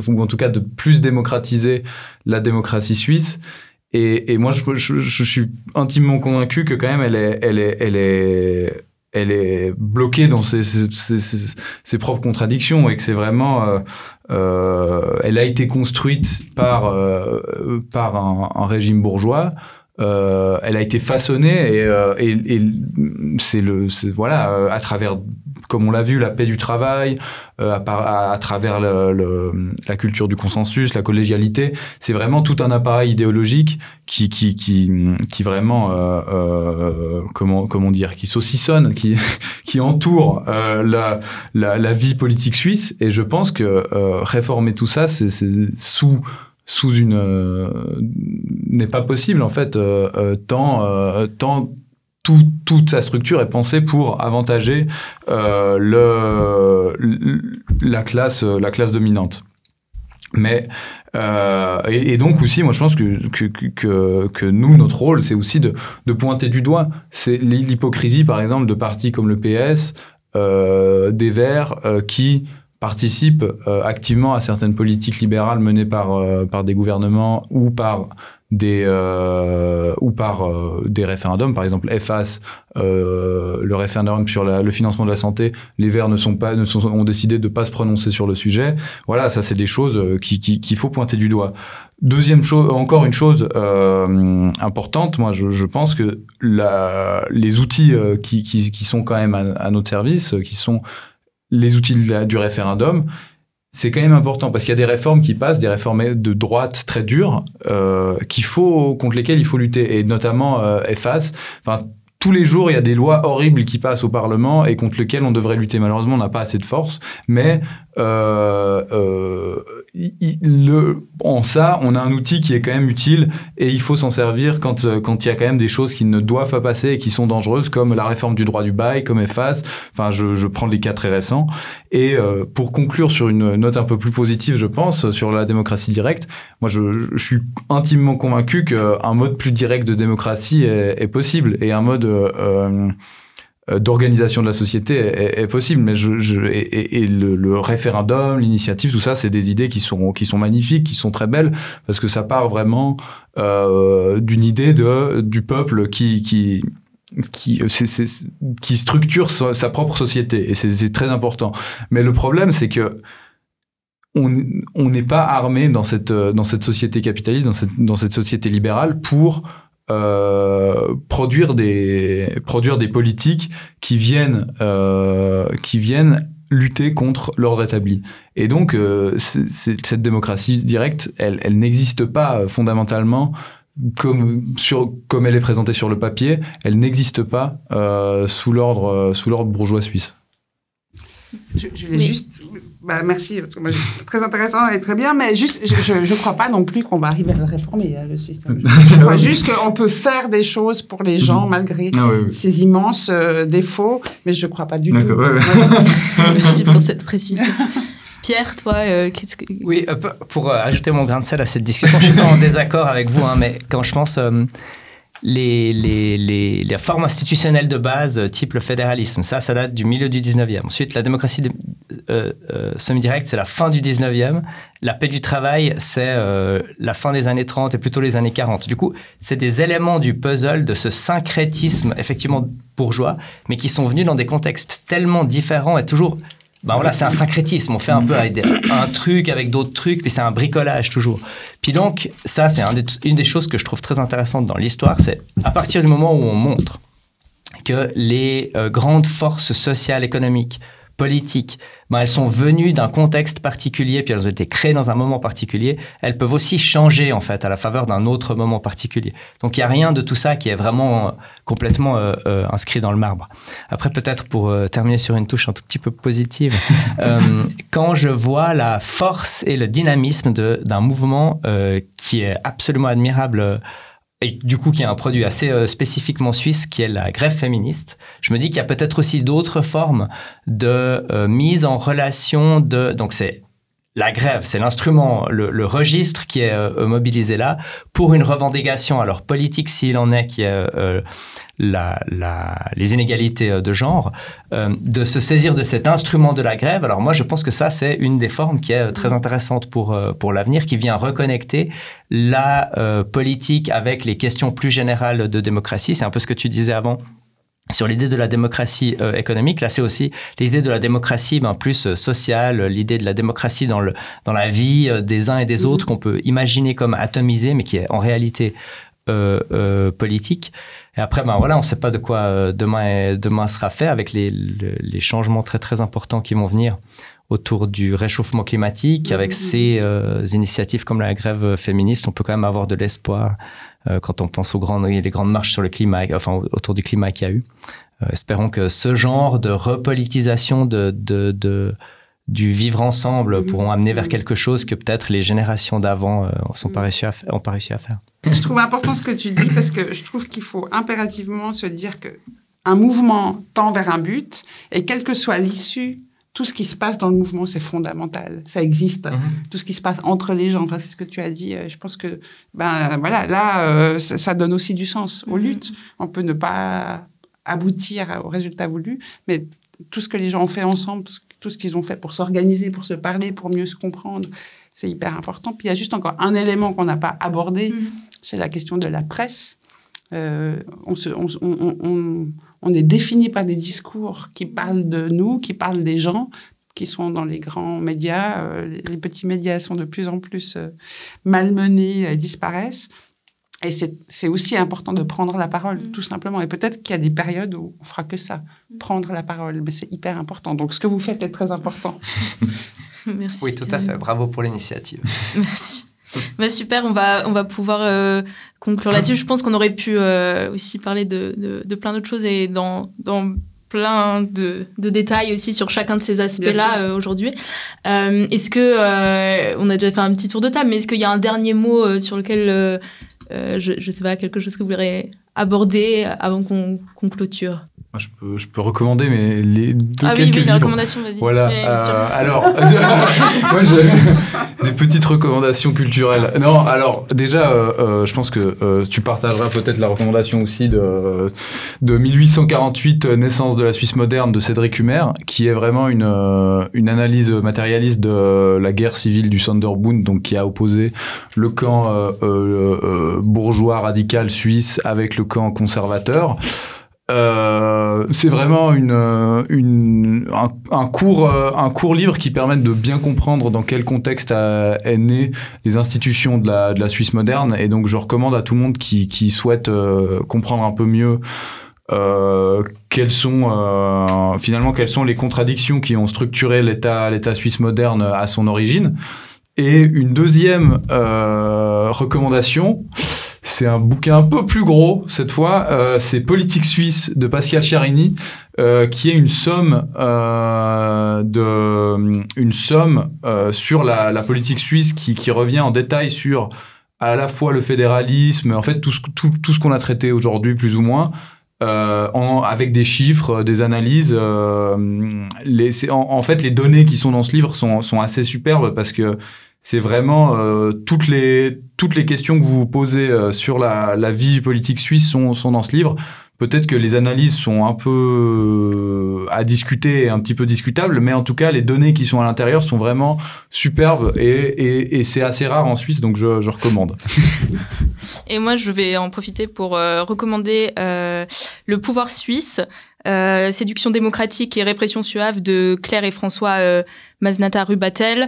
ou en tout cas de plus démocratiser la démocratie suisse. Et moi je suis intimement convaincu que quand même elle est bloquée dans ses propres contradictions, et que c'est vraiment elle a été construite par un régime bourgeois, elle a été façonnée et c'est à travers, comme on l'a vu, la paix du travail, à travers la culture du consensus, la collégialité. C'est vraiment tout un appareil idéologique qui vraiment comment dire, qui saucissonne, qui entoure la vie politique suisse. Et je pense que réformer tout ça, c'est sous une n'est pas possible en fait, tant toute sa structure est pensée pour avantager la classe dominante. Mais et donc aussi, moi je pense que nous, notre rôle, c'est aussi de pointer du doigt. C'est l'hypocrisie, par exemple, de partis comme le PS, des Verts, qui participent activement à certaines politiques libérales menées par des gouvernements ou par des référendums. Par exemple, EFAS, le référendum sur le financement de la santé, les Verts ont décidé de ne pas se prononcer sur le sujet. Voilà, ça c'est des choses qu'il faut pointer du doigt. Deuxième chose, encore une chose importante, moi je pense que les outils qui sont quand même à notre service, qui sont les outils du référendum, c'est quand même important parce qu'il y a des réformes qui passent, des réformes de droite très dures, contre lesquelles il faut lutter, et notamment EFAS. Enfin, tous les jours, il y a des lois horribles qui passent au Parlement et contre lesquelles on devrait lutter. Malheureusement, on n'a pas assez de force, mais en ça, on a un outil qui est quand même utile et il faut s'en servir quand il y a quand même des choses qui ne doivent pas passer et qui sont dangereuses, comme la réforme du droit du bail, comme EFAS. Enfin, je prends les cas très récents. Et pour conclure sur une note un peu plus positive, je pense, sur la démocratie directe, moi, je suis intimement convaincu qu'un mode plus direct de démocratie est possible et un mode d'organisation de la société est possible, mais le référendum, l'initiative, tout ça, c'est des idées qui sont magnifiques, qui sont très belles, parce que ça part vraiment d'une idée du peuple qui structure sa propre société, et c'est très important. Mais le problème, c'est que on n'est pas armé dans cette société capitaliste, dans cette société libérale pour produire des politiques qui viennent lutter contre l'ordre établi. Et donc, cette démocratie directe, elle n'existe pas fondamentalement comme elle est présentée sur le papier. Elle n'existe pas sous l'ordre bourgeois suisse. Je voulais juste... merci, c'est très intéressant et très bien, mais juste, je ne crois pas non plus qu'on va arriver à le réformer, le système. Je crois juste qu'on peut faire des choses pour les gens, malgré ces immenses défauts, mais je ne crois pas du tout. Ouais. Merci pour cette précision. Pierre, toi, qu'est-ce que... Oui, pour ajouter mon grain de sel à cette discussion, je ne suis pas en désaccord avec vous, mais quand je pense... les formes institutionnelles de base, type le fédéralisme, ça date du milieu du 19e. Ensuite, la démocratie semi-directe, c'est la fin du 19e. La paix du travail, c'est la fin des années 30 et plutôt les années 40. Du coup, c'est des éléments du puzzle de ce syncrétisme, effectivement bourgeois, mais qui sont venus dans des contextes tellement différents et toujours... c'est un syncrétisme. On fait un peu un truc avec d'autres trucs, puis c'est un bricolage toujours. Puis donc, ça, c'est une des choses que je trouve très intéressante dans l'histoire, c'est à partir du moment où on montre que les grandes forces sociales, économiques, politiques, elles sont venues d'un contexte particulier, puis elles ont été créées dans un moment particulier, elles peuvent aussi changer, en fait, à la faveur d'un autre moment particulier. Donc, il n'y a rien de tout ça qui est vraiment complètement inscrit dans le marbre. Après, peut-être pour terminer sur une touche un tout petit peu positive, quand je vois la force et le dynamisme d'un mouvement qui est absolument admirable, et du coup qui est un produit assez spécifiquement suisse, qui est la grève féministe, je me dis qu'il y a peut-être aussi d'autres formes de mise en relation donc c'est la grève, c'est l'instrument, le registre qui est mobilisé là pour une revendication, alors politique s'il en est, qui est les inégalités de genre, de se saisir de cet instrument de la grève. Alors moi, je pense que ça, c'est une des formes qui est très intéressante pour l'avenir, qui vient reconnecter la politique avec les questions plus générales de démocratie. C'est un peu ce que tu disais avant sur l'idée de la démocratie économique. Là, c'est aussi l'idée de la démocratie plus sociale, l'idée de la démocratie dans la vie des uns et des autres, qu'on peut imaginer comme atomisée, mais qui est en réalité politique. Et après, on ne sait pas de quoi demain sera fait, avec les changements très, très importants qui vont venir autour du réchauffement climatique. Avec ces initiatives comme la grève féministe, on peut quand même avoir de l'espoir quand on pense les grandes marches sur le climat, autour du climat qu'il y a eu. Espérons que ce genre de repolitisation du vivre ensemble pourront amener vers quelque chose que peut-être les générations d'avant n'ont pas réussi à faire. Je trouve important ce que tu dis, parce que je trouve qu'il faut impérativement se dire qu'un mouvement tend vers un but, et quelle que soit l'issue, tout ce qui se passe dans le mouvement, c'est fondamental. Ça existe. Tout ce qui se passe entre les gens, c'est ce que tu as dit. Je pense que, ça donne aussi du sens aux luttes. On peut ne pas aboutir au résultat voulu, mais tout ce que les gens ont fait ensemble, tout ce qu'ils ont fait pour s'organiser, pour se parler, pour mieux se comprendre, c'est hyper important. Puis il y a juste encore un élément qu'on n'a pas abordé, c'est la question de la presse. On est défini par des discours qui parlent de nous, qui parlent des gens, qui sont dans les grands médias. Les petits médias sont de plus en plus malmenés, disparaissent. Et c'est aussi important de prendre la parole, tout simplement. Et peut-être qu'il y a des périodes où on fera que ça, prendre la parole. Mais c'est hyper important. Donc, ce que vous faites est très important. Merci. Oui, tout à fait. Bravo pour l'initiative. Merci. Super, on va pouvoir conclure là-dessus. Je pense qu'on aurait pu aussi parler de plein d'autres choses, et dans plein de détails aussi sur chacun de ces aspects-là aujourd'hui. Est-ce que, on a déjà fait un petit tour de table, mais est-ce qu'il y a un dernier mot sur lequel, je sais pas, quelque chose que vous voulez aborder avant qu'on clôture? Je peux recommander, mais les les recommandations, vas-y. Voilà. Alors, des petites recommandations culturelles. Non, alors déjà, je pense que tu partageras peut-être la recommandation aussi de 1848, naissance de la Suisse moderne de Cédric Humer, qui est vraiment une analyse matérialiste de la guerre civile du Sonderbund, donc qui a opposé le camp bourgeois radical suisse avec le camp conservateur. C'est vraiment un court livre qui permet de bien comprendre dans quel contexte est né les institutions de la Suisse moderne, et donc je recommande à tout le monde qui souhaite comprendre un peu mieux quelles sont les contradictions qui ont structuré l'État suisse moderne à son origine. Et une deuxième recommandation, c'est un bouquin un peu plus gros cette fois, c'est Politique suisse de Pascal Chiarini, qui est une somme sur la politique suisse qui revient en détail sur à la fois le fédéralisme, en fait tout ce qu'on a traité aujourd'hui plus ou moins, avec des chiffres, des analyses. En fait, les données qui sont dans ce livre sont assez superbes parce que c'est vraiment toutes les questions que vous vous posez sur la vie politique suisse sont dans ce livre. Peut-être que les analyses sont un peu à discuter et un petit peu discutables, mais en tout cas, les données qui sont à l'intérieur sont vraiment superbes et c'est assez rare en Suisse, donc je recommande. Et moi, je vais en profiter pour recommander Le pouvoir suisse, séduction démocratique et répression suave de Claire et François Masnata Rubatel.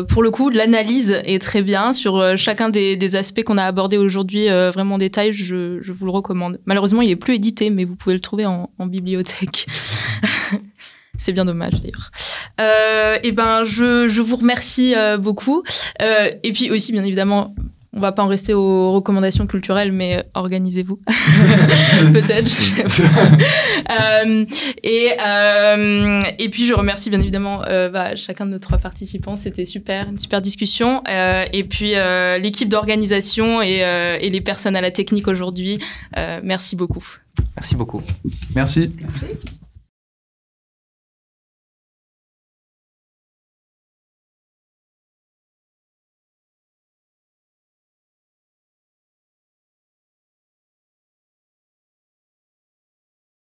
Pour le coup, l'analyse est très bien sur chacun des aspects qu'on a abordés aujourd'hui, vraiment en détail. Je vous le recommande. Malheureusement, il est plus édité, mais vous pouvez le trouver en bibliothèque. C'est bien dommage d'ailleurs. Je vous remercie beaucoup. Et puis aussi, bien évidemment, on va pas en rester aux recommandations culturelles, mais organisez-vous. Peut-être, je sais pas. Et puis, je remercie bien évidemment chacun de nos 3 participants. C'était une super discussion. Et puis, l'équipe d'organisation et les personnes à la technique aujourd'hui. Merci beaucoup. Merci beaucoup. Merci. Merci.